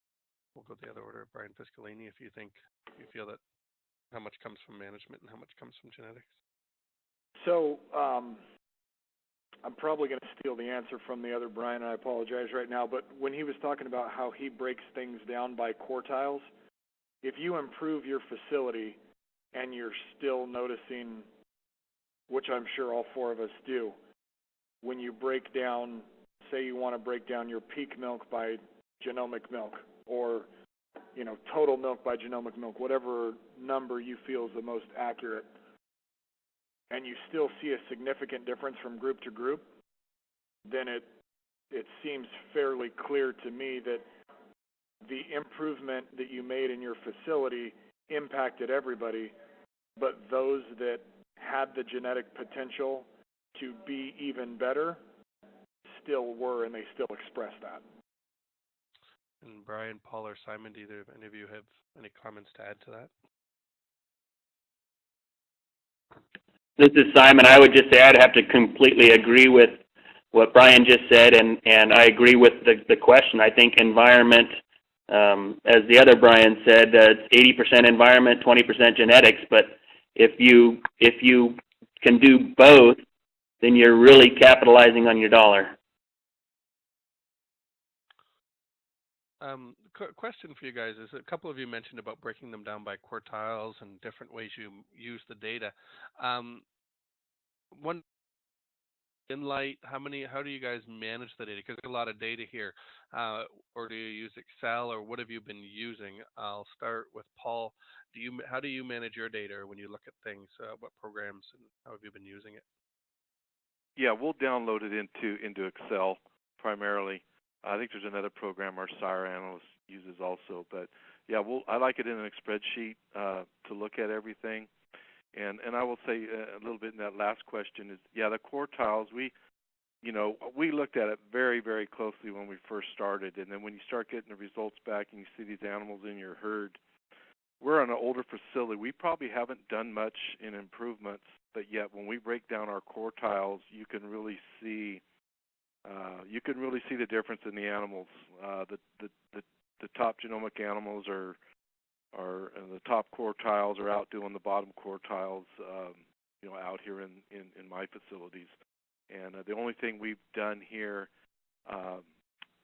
we'll go the other order. Brian Fiscalini, if you feel that how much comes from management and how much comes from genetics. So I'm probably going to steal the answer from the other Brian, and I apologize right now, but when he was talking about how he breaks things down by quartiles, if you improve your facility and you're still noticing, which I'm sure all four of us do, when you break down, say you want to break down your peak milk by genomic milk, or total milk by genomic milk, whatever number you feel is the most accurate, and you still see a significant difference from group to group, then it seems fairly clear to me that the improvement that you made in your facility impacted everybody, but those that had the genetic potential to be even better still were, and they still express that. And Brian, Paul, or Simon, do either of any of you have any comments to add to that? This is Simon. I would just add, I have to completely agree with what Brian just said, and I agree with the question. I think environment, as the other Brian said, it's 80% environment, 20% genetics, but if you can do both, then you're really capitalizing on your dollar. Question for you guys is a couple of you mentioned about breaking them down by quartiles and different ways you use the data. One in light, how do you guys manage the data? Because there's a lot of data here. Or do you use Excel, or what have you been using? I'll start with Paul. How do you manage your data when you look at things? What programs and how have you been using it? Yeah, we'll download it into Excel primarily. I think there's another program our SIRE analyst uses also, but yeah, I like it in a spreadsheet to look at everything. And I will say a little bit in that last question is, yeah, the quartiles, we looked at it very, very closely when we first started, and then when you start getting the results back and you see these animals in your herd, we're on an older facility. We probably haven't done much in improvements, but yet when we break down our quartiles, you can really see the difference in the animals. The top genomic animals are the top quartiles are outdoing the bottom quartiles, out here in my facilities. And the only thing we've done here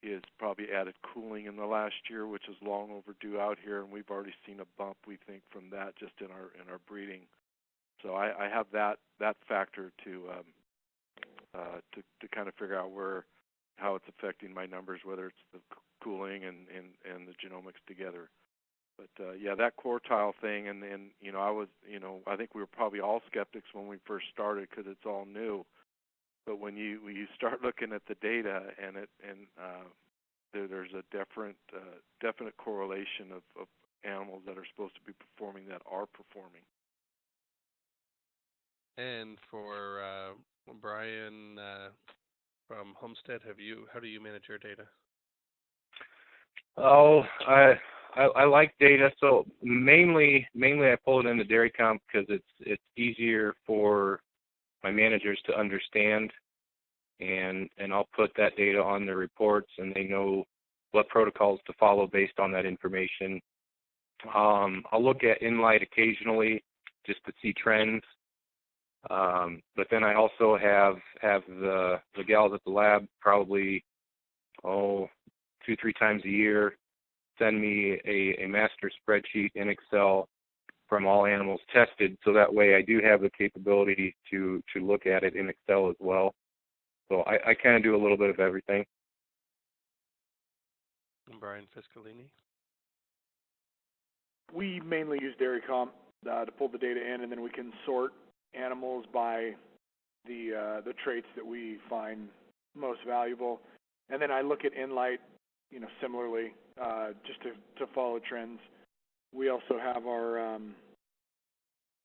is probably added cooling in the last year, which is long overdue out here, and we've already seen a bump, we think, from that just in our breeding. So I have that factor to kind of figure out how it's affecting my numbers, whether it's the cooling and the genomics together. But yeah, that quartile thing, and I think we were probably all skeptics when we first started because it's all new. But when you start looking at the data, there's a definite correlation of animals that are supposed to be performing that are performing. And for Brian from Homestead, how do you manage your data? Oh, I like data, so mainly I pull it into Dairy Comp because it's easier for managers to understand, and I'll put that data on their reports, and they know what protocols to follow based on that information. I'll look at in-light occasionally just to see trends, but then I also have the gals at the lab probably 2-3 times a year send me a master spreadsheet in Excel from all animals tested, so that way I do have the capability to look at it in Excel as well. So I kind of do a little bit of everything. And Brian Fiscalini? We mainly use Dairy Comp to pull the data in, and then we can sort animals by the traits that we find most valuable. And then I look at Inlight, similarly, just to follow trends. We also have our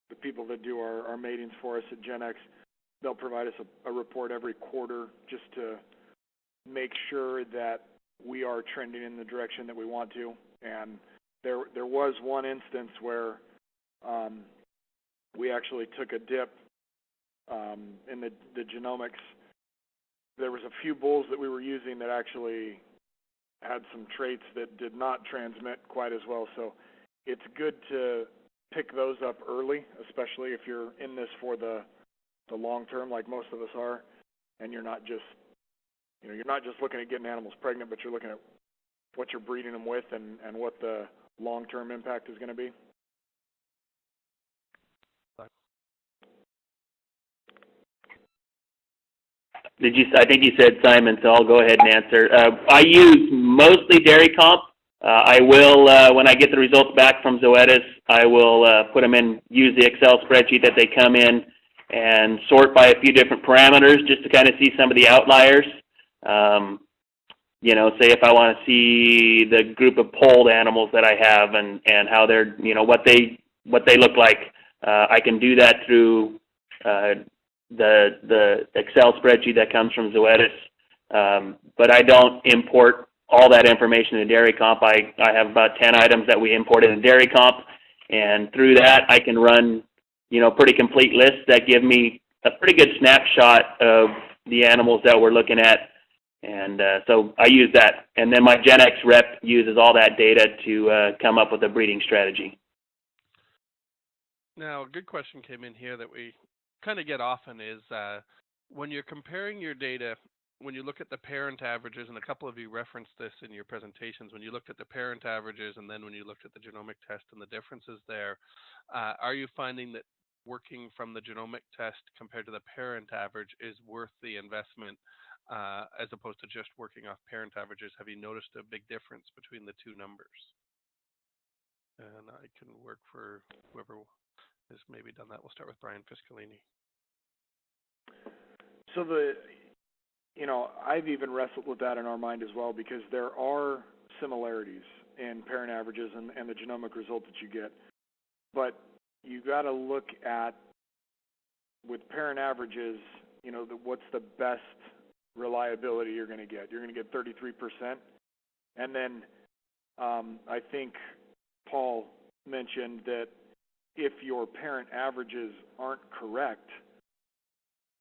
the people that do our matings for us at GenX. They'll provide us a report every quarter just to make sure that we are trending in the direction that we want to. And there was one instance where we actually took a dip in the genomics. There was a few bulls that we were using that actually had some traits that did not transmit quite as well. So it's good to pick those up early, especially if you're in this for the long term, like most of us are, and you're not just looking at getting animals pregnant, but you're looking at what you're breeding them with and what the long-term impact is going to be. I think you said Simon, so I'll go ahead and answer. I use mostly Dairy Comp. I will, when I get the results back from Zoetis, I will put them in, use the Excel spreadsheet that they come in, and sort by a few different parameters just to kind of see some of the outliers. Say if I want to see the group of polled animals that I have and how they're, what they look like, I can do that through the Excel spreadsheet that comes from Zoetis. But I don't import all that information in Dairy Comp. I have about 10 items that we imported in Dairy Comp, and through that I can run, pretty complete lists that give me a pretty good snapshot of the animals that we're looking at. And so I use that. And then my GenX rep uses all that data to come up with a breeding strategy. Now, a good question came in here that we kind of get often is when you're comparing your data, when you look at the parent averages, and a couple of you referenced this in your presentations, when you looked at the parent averages and then when you looked at the genomic test and the differences there, are you finding that working from the genomic test compared to the parent average is worth the investment as opposed to just working off parent averages? Have you noticed a big difference between the two numbers? And I can work for whoever has maybe done that. We'll start with Brian Fiscalini. So I've even wrestled with that in our mind as well, because there are similarities in parent averages and the genomic result that you get. But you got to look at, with parent averages, what's the best reliability you're going to get. You're going to get 33%. And then I think Paul mentioned that if your parent averages aren't correct,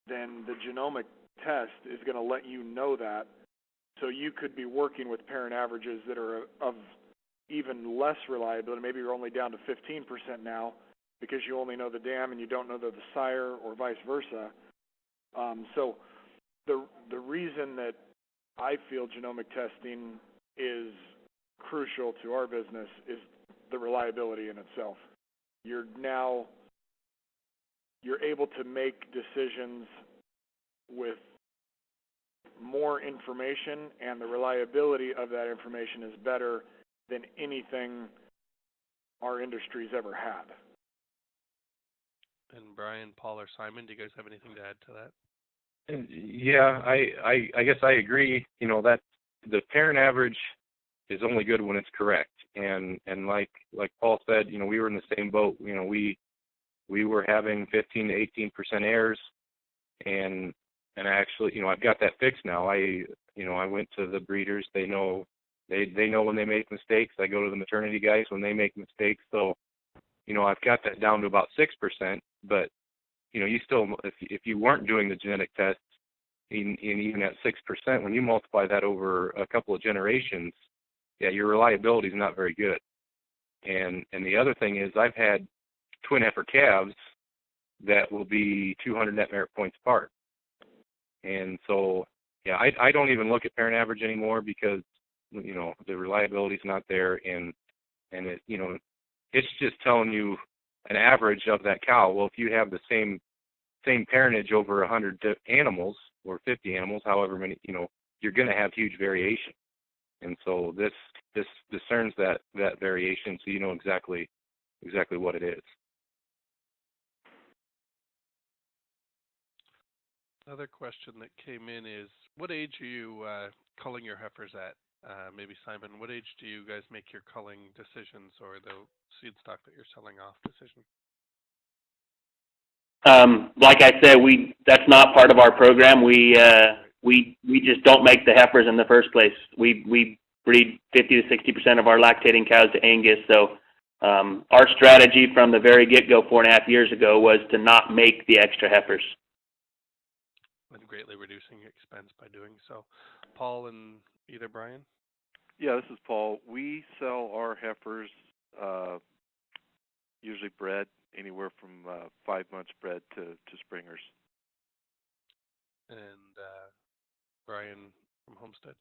then the genomic test is going to let you know that. So you could be working with parent averages that are of even less reliability. Maybe you're only down to 15% now because you only know the dam and you don't know the sire, or vice versa. So the reason that I feel genomic testing is crucial to our business is the reliability in itself. You're able to make decisions with more information, and the reliability of that information is better than anything our industry's ever had. And Brian, Paul, or Simon, do you guys have anything to add to that? Yeah, I guess I agree. That the parent average is only good when it's correct. And like Paul said, we were in the same boat. We were having 15 to 18% errors, and I actually, I've got that fixed now. I went to the breeders. They know when they make mistakes. I go to the maternity guys when they make mistakes. So, I've got that down to about 6%. But you still, if you weren't doing the genetic tests, in even at 6%, when you multiply that over a couple of generations, yeah, your reliability is not very good. And the other thing is, I've had twin heifer calves that will be 200 net merit points apart. And so, yeah, I don't even look at parent average anymore because, the reliability is not there, and it, it's just telling you an average of that cow. Well, if you have the same parentage over 100 animals or 50 animals, however many, you're going to have huge variation. And so this discerns that variation, so you know exactly what it is. Another question that came in is, what age are you culling your heifers at? Maybe Simon, what age do you guys make your culling decisions or the seed stock that you're selling off decision? Like I said, that's not part of our program. We just don't make the heifers in the first place. We breed 50 to 60% of our lactating cows to Angus. So our strategy from the very get-go 4.5 years ago was to not make the extra heifers. And greatly reducing expense by doing so. Paul and either Brian? Yeah, this is Paul. We sell our heifers usually bred anywhere from 5 months bred to springers. And Brian from Homestead?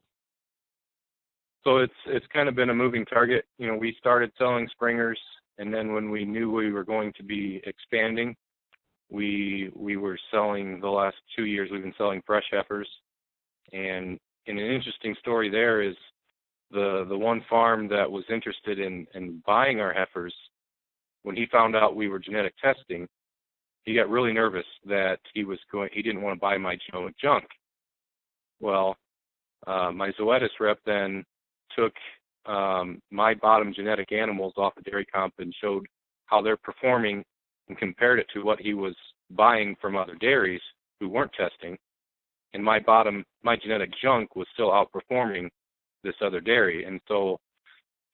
So it's kind of been a moving target. We started selling springers, and then when we knew we were going to be expanding, we were selling, the last 2 years we've been selling fresh heifers. And an interesting story there is the one farm that was interested in buying our heifers, when he found out we were genetic testing, he got really nervous that he didn't want to buy my genomic junk. Well, my Zoetis rep then took my bottom genetic animals off of Dairy Comp and showed how they're performing and compared it to what he was buying from other dairies who weren't testing. And my genetic junk was still outperforming this other dairy. And so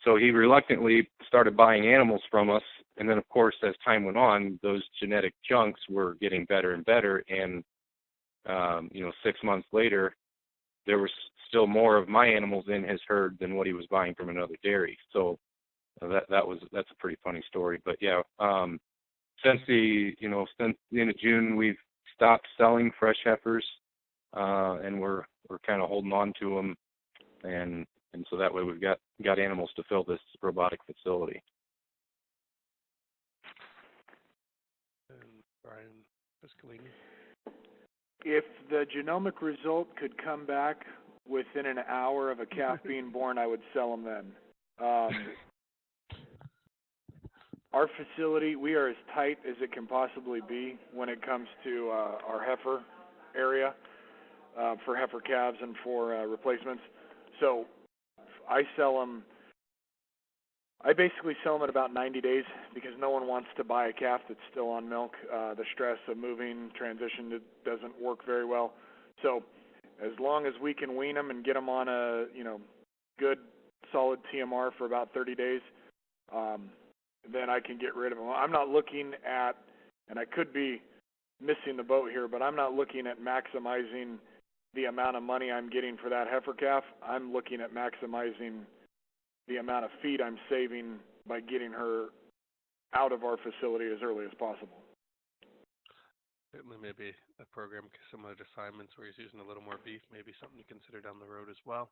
he reluctantly started buying animals from us. And then, of course, as time went on, those genetic junks were getting better and better. And, 6 months later, there was still more of my animals in his herd than what he was buying from another dairy. So that's a pretty funny story. But yeah, since the end of June, we've stopped selling fresh heifers, and we're kind of holding on to them, and so that way we've got animals to fill this robotic facility. And Brian Fiscalini? If the genomic result could come back within an hour of a calf being born, I would sell them then. Our facility, we are as tight as it can possibly be when it comes to our heifer area for heifer calves and for replacements. So I basically sell them at about 90 days because no one wants to buy a calf that's still on milk. The stress of moving, transition, doesn't work very well. So as long as we can wean them and get them on a good solid TMR for about 30 days, then I can get rid of them. I'm not looking at, and I could be missing the boat here, but I'm not looking at maximizing the amount of money I'm getting for that heifer calf. I'm looking at maximizing the amount of feed I'm saving by getting her out of our facility as early as possible. Certainly maybe a program similar to Simon's where he's using a little more beef, maybe something to consider down the road as well.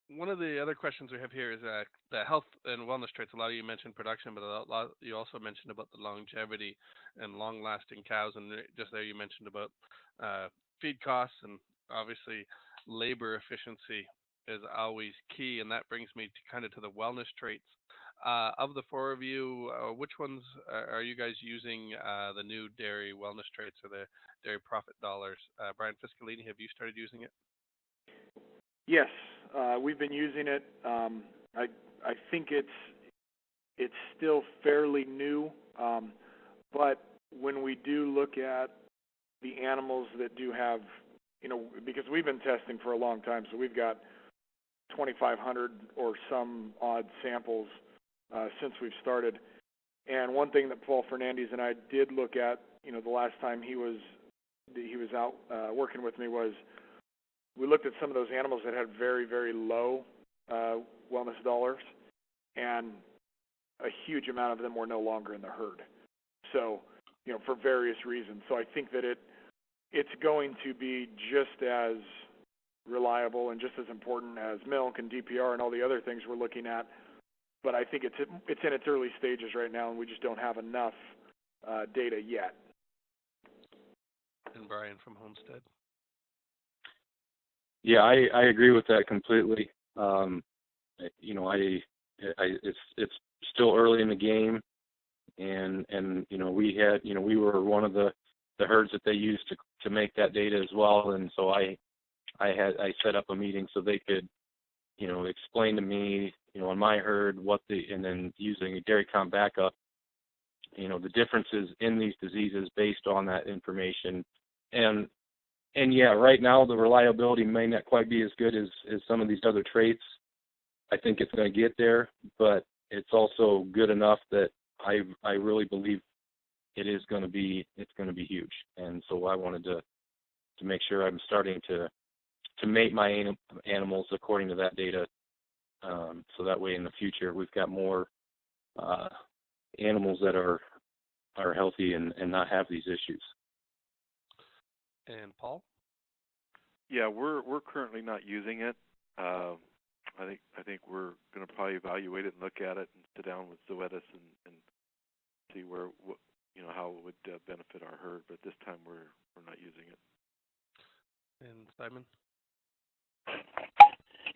One of the other questions we have here is the health and wellness traits. A lot of you mentioned production, but you also mentioned about the longevity and long-lasting cows, and just there you mentioned about feed costs, and obviously labor efficiency is always key, and that brings me to the wellness traits. Of the four of you, which ones are you guys using the new dairy wellness traits or the dairy profit dollars? Brian Fiscalini, have you started using it? Yes, we've been using it. I think it's still fairly new, but when we do look at the animals that do have, because we've been testing for a long time, so we've got 2,500 or some odd samples since we've started. And one thing that Paul Fernandez and I did look at, the last time he was out working with me, was we looked at some of those animals that had very, very low wellness dollars, and a huge amount of them were no longer in the herd. So, for various reasons. So I think that it's going to be just as reliable and just as important as milk and DPR and all the other things we're looking at. But I think it's in its early stages right now, and we just don't have enough data yet. And Brian from Homestead. Yeah, I agree with that completely. It's still early in the game, and we were one of the herds that they used to make that data as well, and so I set up a meeting so they could explain to me on my herd and then using a dairy comp backup, the differences in these diseases based on that information. And yeah, right now the reliability may not quite be as good as some of these other traits. I think it's going to get there, but it's also good enough that I really believe it's going to be huge. And so I wanted to make sure I'm starting to mate my animals according to that data, so that way in the future we've got more animals that are healthy and not have these issues. And Paul? Yeah, we're currently not using it. I think we're going to probably evaluate it and look at it and sit down with Zoetis and see how it would benefit our herd. But this time we're not using it. And Simon?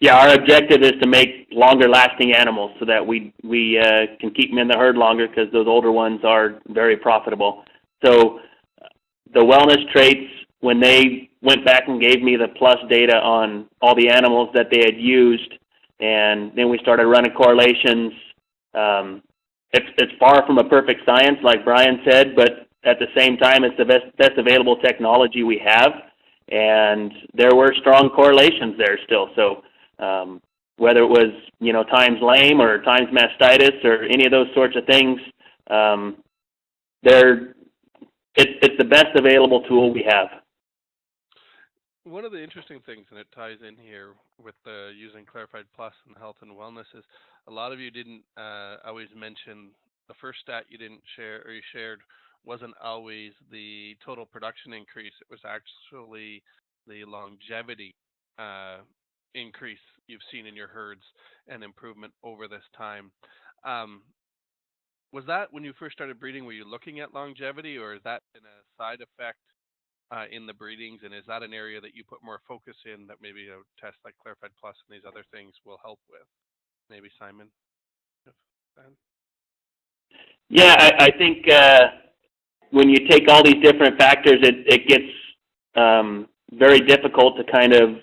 Yeah, our objective is to make longer-lasting animals so that we can keep them in the herd longer, because those older ones are very profitable. So the wellness traits, when they went back and gave me the plus data on all the animals that they had used, and then we started running correlations, it's far from a perfect science, like Brian said, but at the same time, it's the best available technology we have, and there were strong correlations there still. So whether it was, times lame or times mastitis or any of those sorts of things, it's the best available tool we have. One of the interesting things, and it ties in here with using Clarified Plus and health and wellness, is a lot of you didn't always mention the first stat you didn't share, or you shared, wasn't always the total production increase. It was actually the longevity increase you've seen in your herds and improvement over this time. Was that when you first started breeding, were you looking at longevity, or is that been a side effect in the breedings, and is that an area that you put more focus in that maybe a test like Clarified Plus and these other things will help with? Maybe Simon? Yeah, I think when you take all these different factors, it gets very difficult to kind of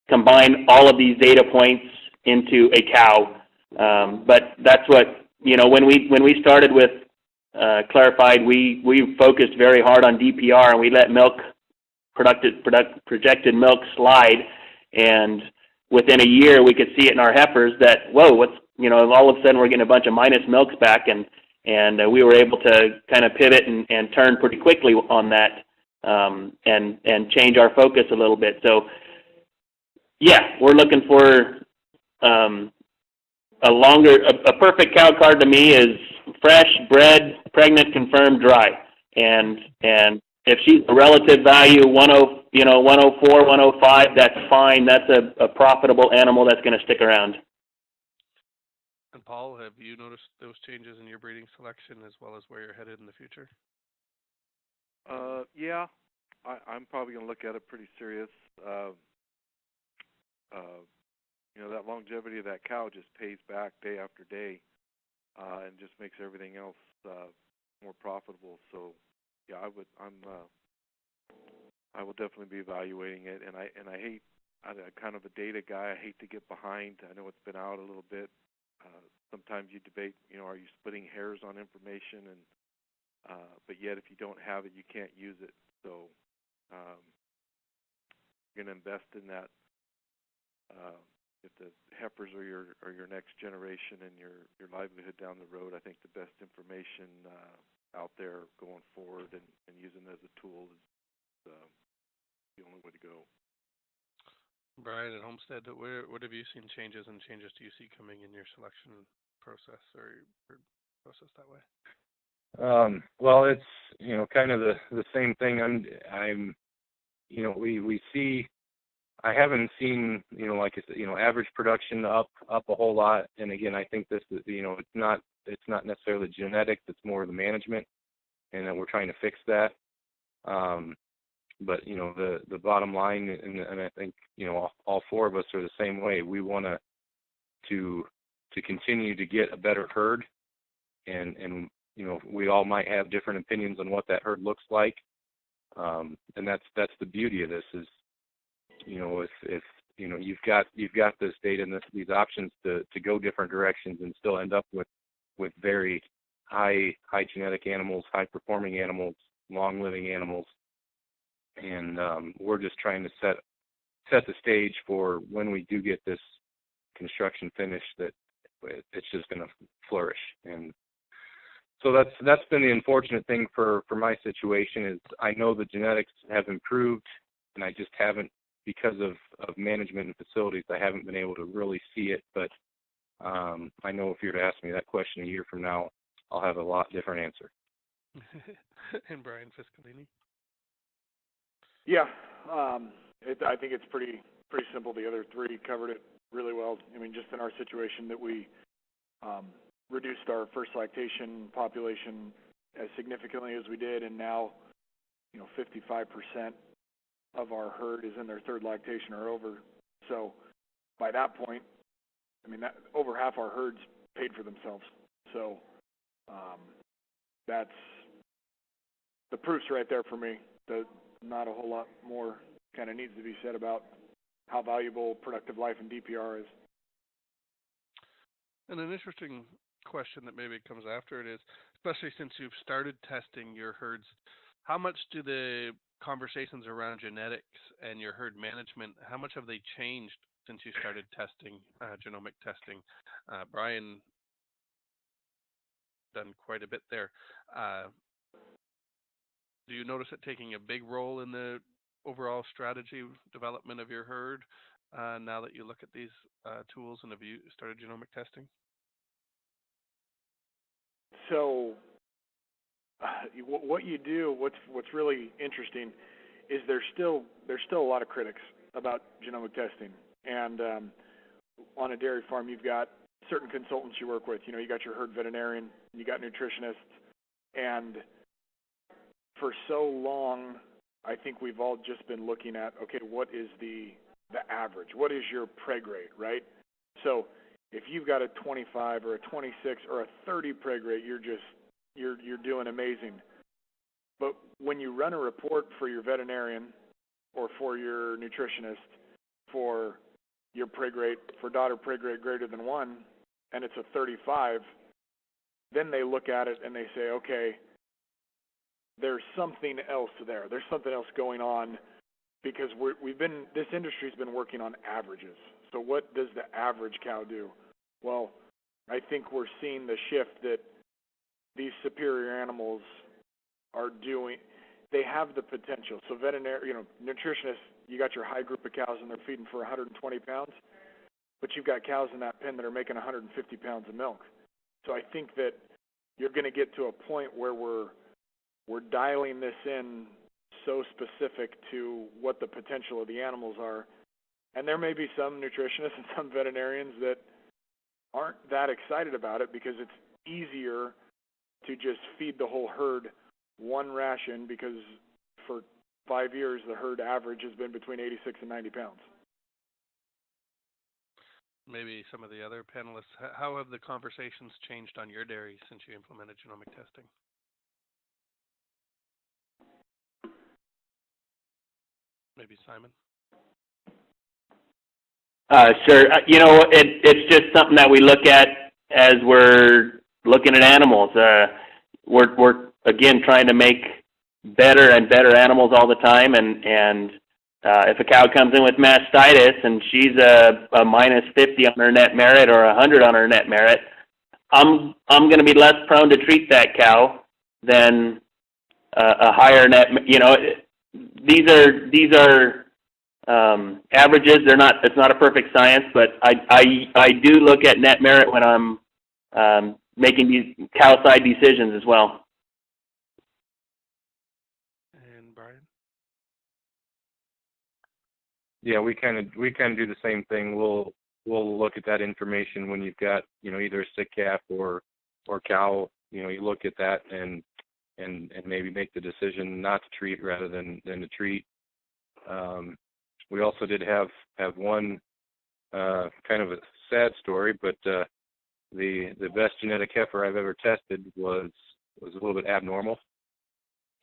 combine all of these data points into a cow. But that's what, when we started with Clarified, we focused very hard on DPR, and we let projected milk slide, and within a year we could see it in our heifers that, whoa, all of a sudden we're getting a bunch of minus milks back, and we were able to kind of pivot and turn pretty quickly on that, and change our focus a little bit. So yeah, we're looking for a perfect cow card to me is fresh, bred, pregnant, confirmed, dry. And if she's a relative value 104, 105, that's fine. That's a profitable animal that's going to stick around. And Paul, have you noticed those changes in your breeding selection as well as where you're headed in the future? Yeah, I'm probably going to look at it pretty serious. That longevity of that cow just pays back day after day, and just makes everything else more profitable. So, yeah, I will definitely be evaluating it. And I'm kind of a data guy. I hate to get behind. I know it's been out a little bit. Sometimes you debate, are you splitting hairs on information? And but yet, if you don't have it, you can't use it. So, you're going to invest in that if the heifers are your next generation and your livelihood down the road, I think the best information out there going forward and using it as a tool is the only way to go. Brian, at Homestead, what have you seen changes do you see coming in your selection process or process that way? Well, it's kind of the same thing. I'm we see. I haven't seen like I said, average production up a whole lot. And again, I think this is it's not necessarily genetics. It's more the management, and that we're trying to fix that. But the bottom line, and I think all four of us are the same way. We want to continue to get a better herd, and we all might have different opinions on what that herd looks like, and that's the beauty of this is if you've got this data and these options to go different directions and still end up with very high genetic animals, high performing animals, long living animals. And we're just trying to set the stage for when we do get this construction finished, that it's just going to flourish. And so that's been the unfortunate thing for my situation is I know the genetics have improved, and I just haven't, because of management and facilities, I haven't been able to really see it. But I know if you were to ask me that question a year from now, I'll have a lot different answer. And Brian Fiscalini? Yeah, I think it's pretty simple. The other three covered it really well. I mean, just in our situation that we reduced our first lactation population as significantly as we did, and now 55% of our herd is in their third lactation or over. So by that point, I mean, that over half our herds paid for themselves. So that's the proof's right there for me. Not a whole lot more kind of needs to be said about how valuable productive life in DPR is. And an interesting question that maybe comes after it is, especially since you've started testing your herds, how much do the conversations around genetics and your herd management, how much have they changed since you started testing, genomic testing? Brian done quite a bit there. Do you notice it taking a big role in the overall strategy development of your herd now that you look at these tools and have you started genomic testing? So what you do, what's really interesting is there's still a lot of critics about genomic testing. And on a dairy farm, you've got certain consultants you work with. You got your herd veterinarian, you got nutritionists, and for so long, I think we've all just been looking at, okay, what is the average? What is your preg rate, right? So if you've got a 25 or a 26 or a 30 preg rate, you're doing amazing. But when you run a report for your veterinarian or for your nutritionist for your preg rate, for daughter preg rate greater than 1, and it's a 35, then they look at it and they say, okay, there's something else there. There's something else going on, because this industry's been working on averages. So what does the average cow do? Well, I think we're seeing the shift that these superior animals are doing. They have the potential. So nutritionists, you got your high group of cows and they're feeding for 120 pounds, but you've got cows in that pen that are making 150 pounds of milk. So I think that you're going to get to a point where we're dialing this in so specific to what the potential of the animals are. And there may be some nutritionists and some veterinarians that aren't that excited about it, because it's easier to just feed the whole herd one ration, because for 5 years the herd average has been between 86 and 90 pounds. Maybe some of the other panelists, how have the conversations changed on your dairy since you implemented genomic testing? Maybe Simon? Sure. It's just something that we look at as we're looking at animals. We're again trying to make better and better animals all the time, and If a cow comes in with mastitis and she's a minus 50 on her net merit or 100 on her net merit, I'm going to be less prone to treat that cow than a higher net. These are averages. It's not a perfect science, but I do look at net merit when I'm making these cow side decisions as well. And Brian? Yeah, we kind of do the same thing. We'll look at that information when you've got either a sick calf or cow. You look at that and maybe make the decision not to treat rather than to treat. We also did have one kind of a sad story, but the best genetic heifer I've ever tested was a little bit abnormal,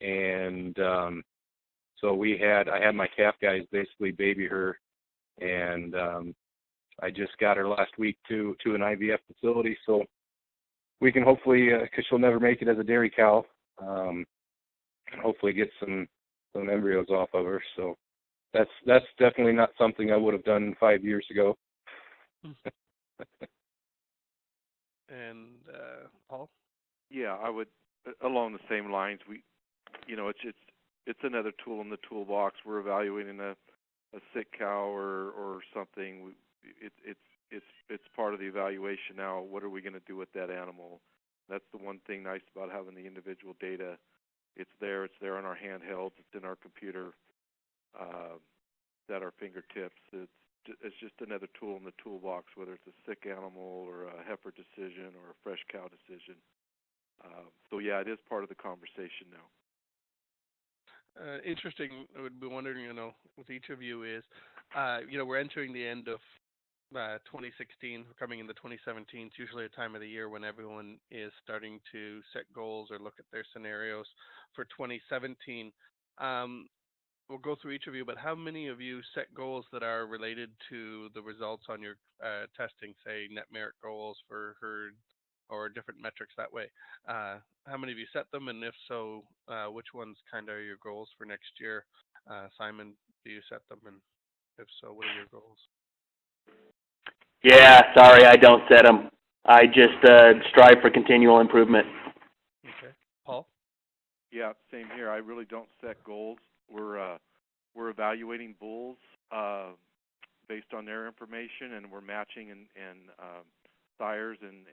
and so I had my calf guys basically baby her, and I just got her last week to an IVF facility, so we can hopefully, because she'll never make it as a dairy cow, hopefully get some embryos off of her. So that's definitely not something I would have done 5 years ago. And Paul? Yeah, I would along the same lines. It's another tool in the toolbox. We're evaluating a sick cow or something. It's part of the evaluation now. What are we going to do with that animal? That's the one thing nice about having the individual data. It's there on our handhelds. It's in our computer. At our fingertips. It's just another tool in the toolbox, whether it's a sick animal or a heifer decision or a fresh cow decision. So yeah, it is part of the conversation now. Interesting. I would be wondering, with each of you is, we're entering the end of 2016, we're coming into 2017. It's usually a time of the year when everyone is starting to set goals or look at their scenarios for 2017. We'll go through each of you, but how many of you set goals that are related to the results on your testing, say net merit goals for herd or different metrics that way? How many of you set them, and if so, which ones kind of are your goals for next year? Simon, do you set them, and if so, what are your goals? Yeah, sorry, I don't set them. I just strive for continual improvement. Okay. Paul? Yeah, same here. I really don't set goals. We're evaluating bulls based on their information, and we're matching and sires and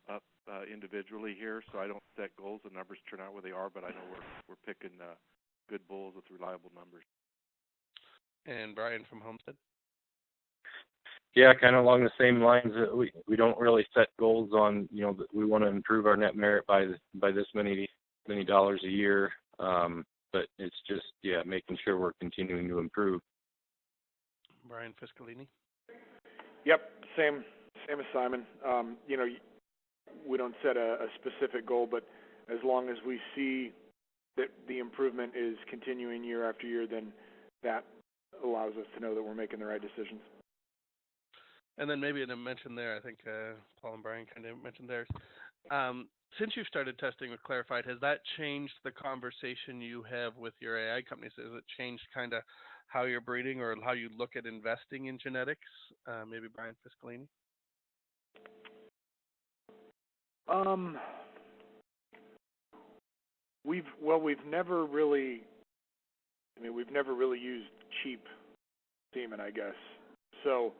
up individually here. So I don't set goals. The numbers turn out where they are, but I know we're picking good bulls with reliable numbers. And Brian from Homestead? Yeah, kind of along the same lines. We don't really set goals on we want to improve our net merit by this many dollars a year. But it's just, making sure we're continuing to improve. Brian Fiscalini? Yep, same as Simon. We don't set a specific goal, but as long as we see that the improvement is continuing year after year, then that allows us to know that we're making the right decisions. And then maybe I mentioned there, I think Paul and Brian kind of mentioned theirs. Since you've started testing with Clarified, has that changed the conversation you have with your AI companies? Has it changed kind of how you're breeding or how you look at investing in genetics? Maybe Brian Fiscalini? We've never really used cheap semen, I guess. So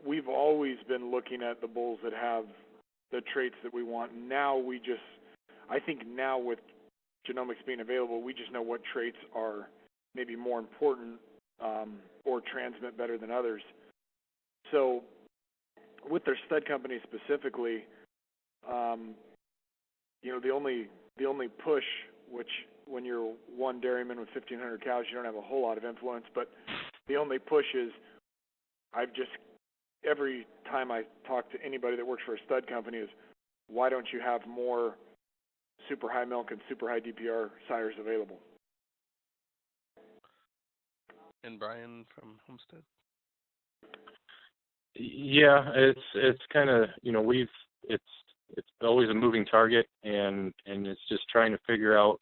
we've always been looking at the bulls that have the traits that we want. Now I think now with genomics being available, we just know what traits are maybe more important or transmit better than others. So with their stud company specifically, the only push, which when you're one dairyman with 1,500 cows, you don't have a whole lot of influence, but the only push is every time I talk to anybody that works for a stud company is, why don't you have more super high milk and super high DPR sires available? And Brian from Homestead? Yeah, it's kind of it's always a moving target, and it's just trying to figure out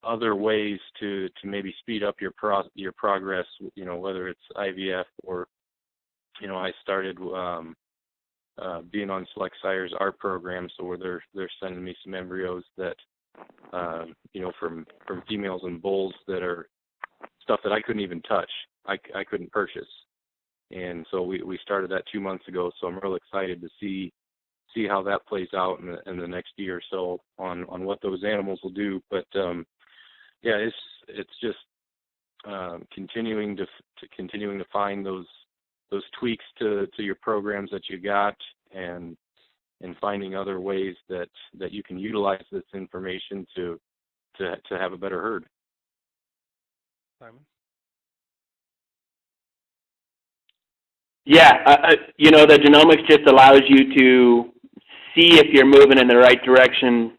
other ways to maybe speed up your progress, whether it's IVF or, I started being on Select Sires ART program, so where they're sending me some embryos that, from females and bulls that are stuff that I couldn't even touch, I couldn't purchase. And so we started that 2 months ago, so I'm real excited to see how that plays out in the next year or so on what those animals will do. But it's just continuing to find those tweaks to your programs that you got, and finding other ways that you can utilize this information to have a better herd. Simon? Yeah, the genomics just allows you to see if you're moving in the right direction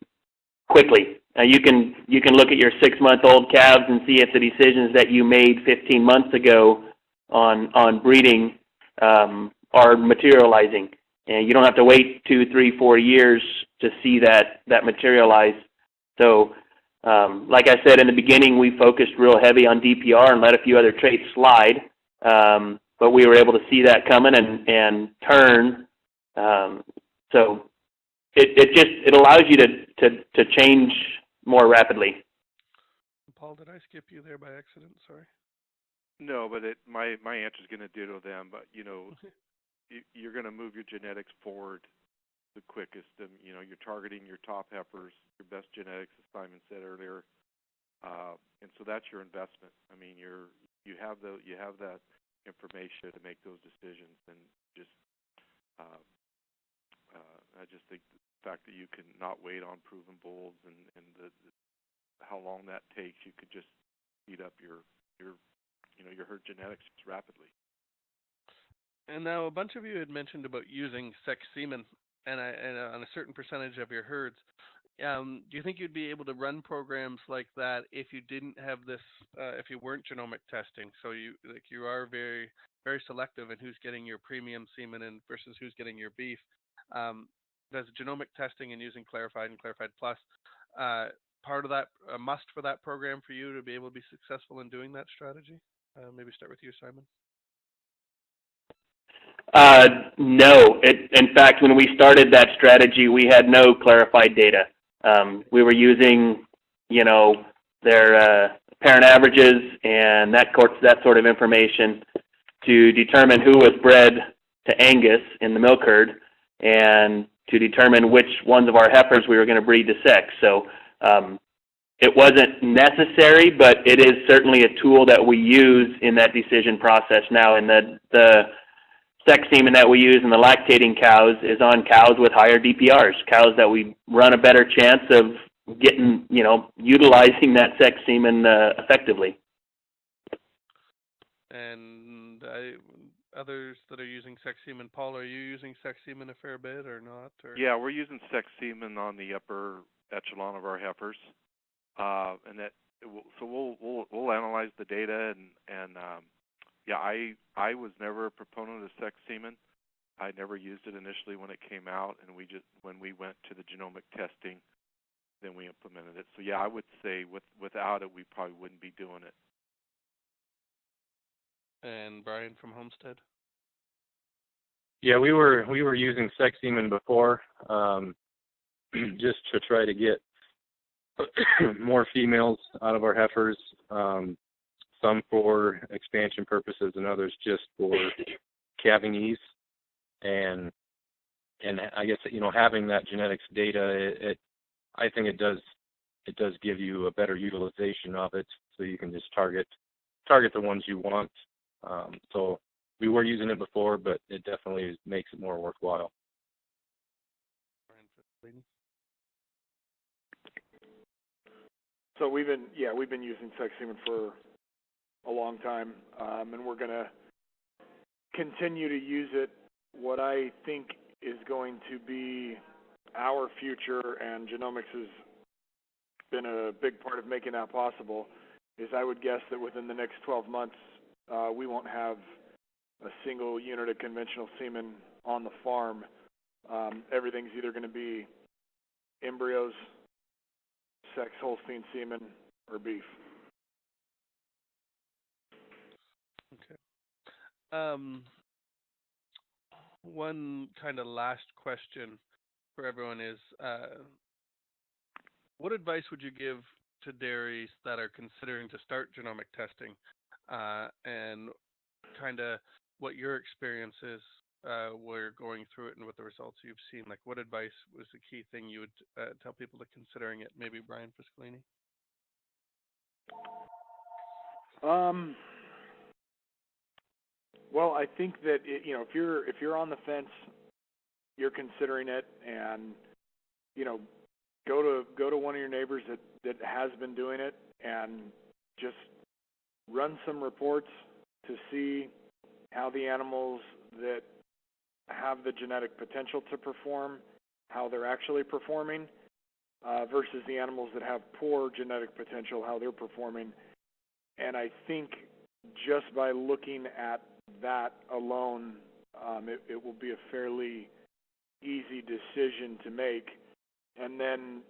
quickly. You can look at your 6-month-old calves and see if the decisions that you made 15 months ago on breeding are materializing. And you don't have to wait 2, 3, 4 years to see that materialize. So, like I said in the beginning, we focused real heavy on DPR and let a few other traits slide. But we were able to see that coming and turn. So it allows you to change more rapidly. Paul, did I skip you there by accident? Sorry. No, but my answer is going to ditto them. But you're going to move your genetics forward the quickest. And you're targeting your top heifers, your best genetics, as Simon said earlier. And so that's your investment. I mean, you have that information to make those decisions, and just I just think the fact that you can not wait on proven bulls and how long that takes, you could just speed up your herd genetics rapidly. And now a bunch of you had mentioned about using sex semen and on a certain percentage of your herds. Do you think you'd be able to run programs like that if you didn't have this, if you weren't genomic testing? So you are very, very selective in who's getting your premium semen and versus who's getting your beef. Does genomic testing and using Clarified and Clarified Plus part of that a must for that program for you to be able to be successful in doing that strategy? Maybe start with you, Simon. No. In fact, when we started that strategy, we had no clarified data. We were using, their parent averages and that sort of information to determine who was bred to Angus in the milk herd and to determine which ones of our heifers we were going to breed to sex. So it wasn't necessary, but it is certainly a tool that we use in that decision process now. And the sex semen that we use in the lactating cows is on cows with higher DPRs, cows that we run a better chance of getting, utilizing that sex semen effectively. And others that are using sex semen, Paul, are you using sex semen a fair bit or not? Or? Yeah, we're using sex semen on the upper echelon of our heifers, and that. So we'll analyze the data and yeah, I was never a proponent of sex semen. I never used it initially when it came out, and when we went to the genomic testing, then we implemented it. So yeah, I would say without it, we probably wouldn't be doing it. And Brian from Homestead? Yeah, we were using sex semen before, just to try to get more females out of our heifers. Some for expansion purposes and others just for calving ease. And I guess having that genetics data, I think it does give you a better utilization of it, so you can just target the ones you want. So we were using it before, but it definitely makes it more worthwhile. So we've been using sex semen for a long time, and we're going to continue to use it. What I think is going to be our future, and genomics has been a big part of making that possible, is I would guess that within the next 12 months, we won't have a single unit of conventional semen on the farm. Everything's either going to be embryos, sex Holstein semen, or beef. Okay. One kind of last question for everyone is, what advice would you give to dairies that are considering to start genomic testing, and kind of what your experiences were going through it and what the results you've seen? Like, what advice was the key thing you would tell people to considering it? Maybe Brian Fiscalini. Well, I think that if you're on the fence, you're considering it, and go to one of your neighbors that has been doing it, and just run some reports to see how the animals that have the genetic potential to perform, how they're actually performing, versus the animals that have poor genetic potential, how they're performing. And I think just by looking at that alone, it will be a fairly easy decision to make. And then,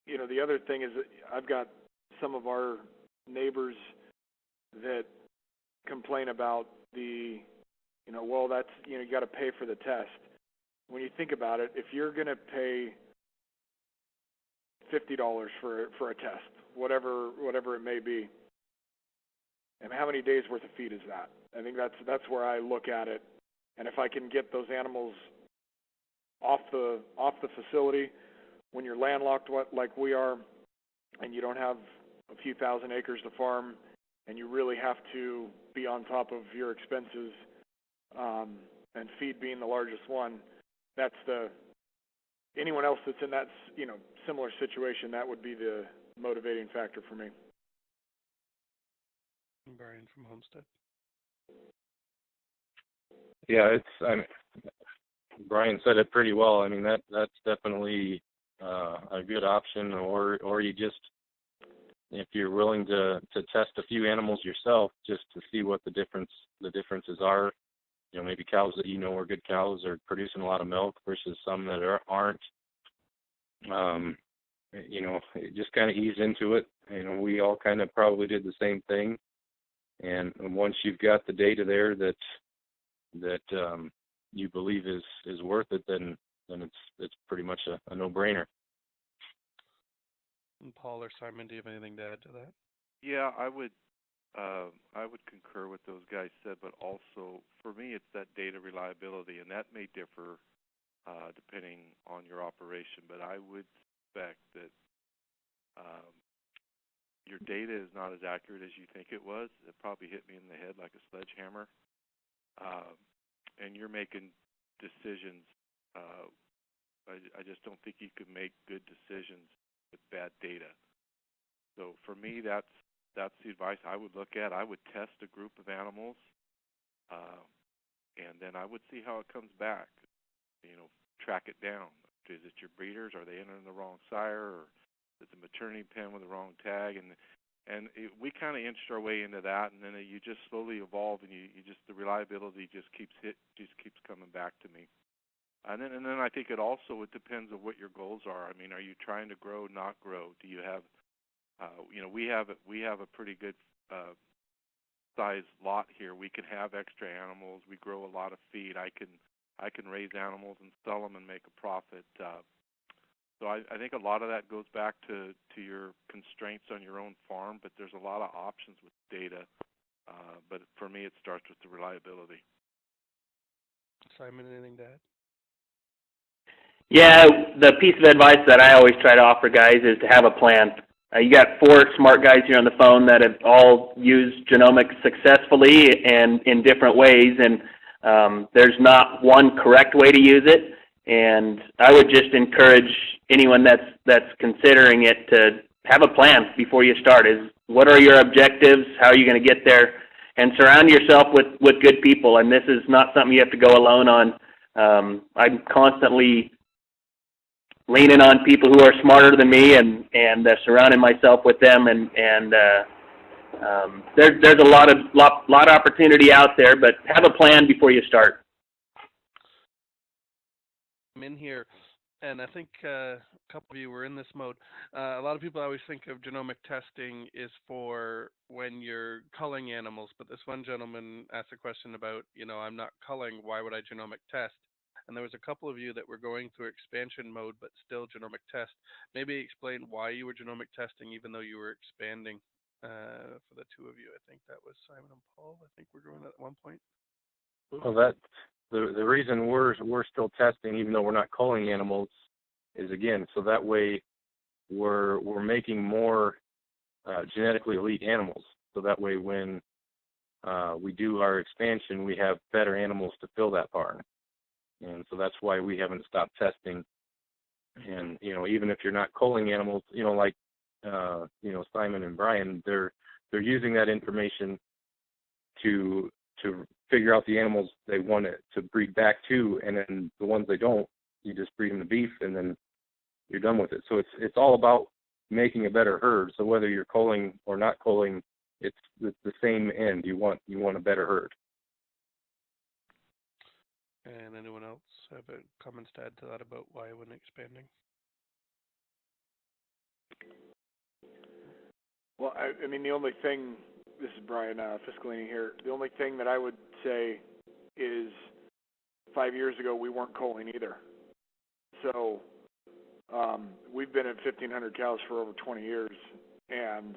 the other thing is that I've got some of our neighbors that complain about the, well, that's, you got to pay for the test. When you think about it, if you're going to pay $50 for a test, whatever it may be, and how many days worth of feed is that? I think that's where I look at it. And if I can get those animals off the facility, when you're landlocked like we are, and you don't have a few thousand acres to farm, and you really have to be on top of your expenses, and feed being the largest one, that's anyone else that's in that similar situation, that would be the motivating factor for me. Brian from Homestead. Yeah, Brian said it pretty well. I mean, that's definitely a good option, or you just, if you're willing to test a few animals yourself just to see what the differences are. Maybe cows that are good cows are producing a lot of milk versus some that aren't. Just kind of ease into it. We all kind of probably did the same thing. And once you've got the data there that you believe is worth it, then it's pretty much a no-brainer. And Paul or Simon, do you have anything to add to that? Yeah, I would concur with those guys said, but also for me it's that data reliability, and that may differ depending on your operation. But I would suspect that your data is not as accurate as you think it was. It probably hit me in the head like a sledgehammer, and you're making decisions. I just don't think you can make good decisions with bad data. So for me, that's the advice I would look at. I would test a group of animals, and then I would see how it comes back. Track it down. Is it your breeders? Are they entering the wrong sire, or is it the maternity pen with the wrong tag? We kind of inched our way into that, and then you just slowly evolve, and the reliability just keeps coming back to me. And then I think it depends on what your goals are. I mean, are you trying to grow, not grow? Do you have we have a pretty good size lot here. We can have extra animals. We grow a lot of feed. I can raise animals and sell them and make a profit. So I think a lot of that goes back to your constraints on your own farm, but there's a lot of options with data. But for me, it starts with the reliability. Simon, anything to add? Yeah, the piece of advice that I always try to offer guys is to have a plan. You got 4 smart guys here on the phone that have all used genomics successfully and in different ways, and there's not one correct way to use it. And I would just encourage anyone that's considering it to have a plan before you start. What are your objectives? How are you going to get there? And surround yourself with good people. And this is not something you have to go alone on. I'm constantly leaning on people who are smarter than me and surrounding myself with them. And there's a lot of opportunity out there, but have a plan before you start. I'm in here. And I think a couple of you were in this mode. A lot of people always think of genomic testing is for when you're culling animals, but this one gentleman asked a question about, I'm not culling, why would I genomic test? And there was a couple of you that were going through expansion mode, but still genomic test. Maybe explain why you were genomic testing, even though you were expanding. For the two of you, I think that was Simon and Paul. I think we're going at one point. Well, that the reason we're still testing, even though we're not culling animals, is again so that way we're making more genetically elite animals. So that way when we do our expansion, we have better animals to fill that barn. And so that's why we haven't stopped testing. And even if you're not culling animals, like Simon and Brian, they're using that information to figure out the animals they want to breed back to, and then the ones they don't, you just breed them to beef, and then you're done with it. So it's all about making a better herd. So whether you're culling or not culling, it's the same end. You want a better herd. And anyone else have a comments to add to that about why when expanding? Well, I mean, the only thing, this is Brian Fiscalini here, the only thing that I would say is 5 years ago we weren't culling either. So we've been at 1,500 cows for over 20 years, and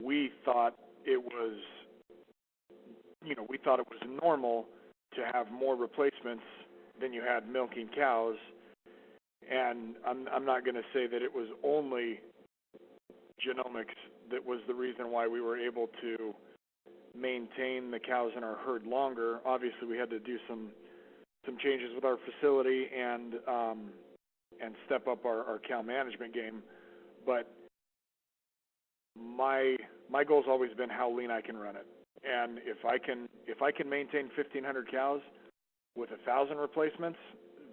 we thought it was, normal to have more replacements than you had milking cows. And I'm not going to say that it was only genomics that was the reason why we were able to maintain the cows in our herd longer. Obviously, we had to do some changes with our facility and step up our cow management game. But my goal's always been how lean I can run it. And if I can maintain 1,500 cows with 1,000 replacements,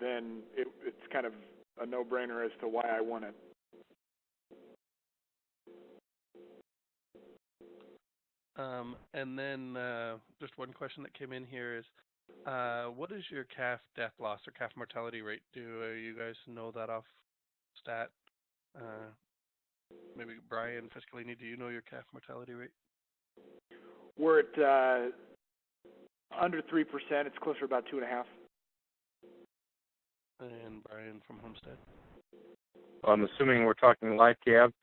then it's kind of a no-brainer as to why I want it. And then just one question that came in here is, what is your calf death loss or calf mortality rate? Do you guys know that off stat? Maybe Brian Fiscalini, do you know your calf mortality rate? We're at under 3%. It's closer to about 2.5%. And Brian from Homestead? I'm assuming we're talking live calves.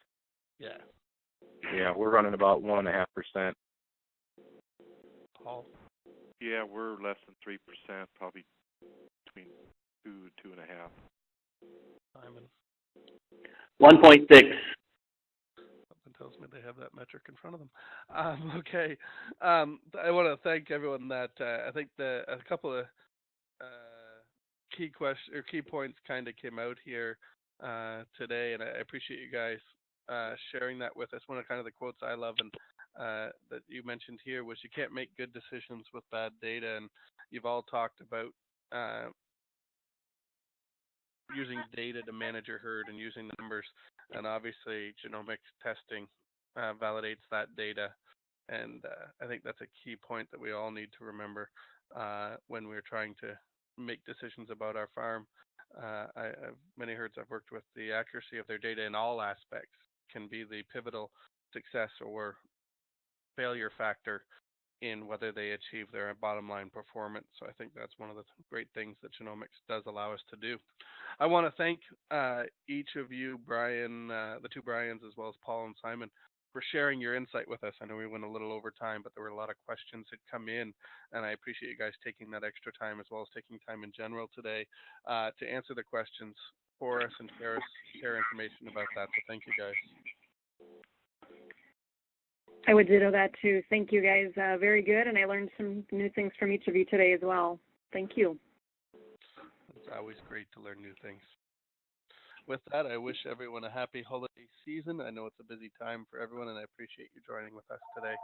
Yeah. Yeah, we're running about 1.5%. Paul? Yeah, we're less than 3%, probably between 2.5. Simon? 1.6. Something tells me they have that metric in front of them. Okay. I want to thank everyone that I think a couple of key points kind of came out here today, and I appreciate you guys sharing that with us. One of kind of the quotes I love and that you mentioned here was, you can't make good decisions with bad data, and you've all talked about using data to manage your herd and using the numbers, and obviously genomic testing validates that data, and I think that's a key point that we all need to remember when we're trying to make decisions about our farm. Many herds I've worked with, the accuracy of their data in all aspects can be the pivotal success or failure factor in whether they achieve their bottom line performance. So I think that's one of the great things that genomics does allow us to do. I want to thank each of you, Brian, the two Brians, as well as Paul and Simon, for sharing your insight with us. I know we went a little over time, but there were a lot of questions that come in, and I appreciate you guys taking that extra time, as well as taking time in general today to answer the questions for us and share information about that. So thank you guys. I would ditto that too. Thank you guys. Very good, and I learned some new things from each of you today as well. Thank you. It's always great to learn new things. With that, I wish everyone a happy holiday season. I know it's a busy time for everyone, and I appreciate you joining with us today.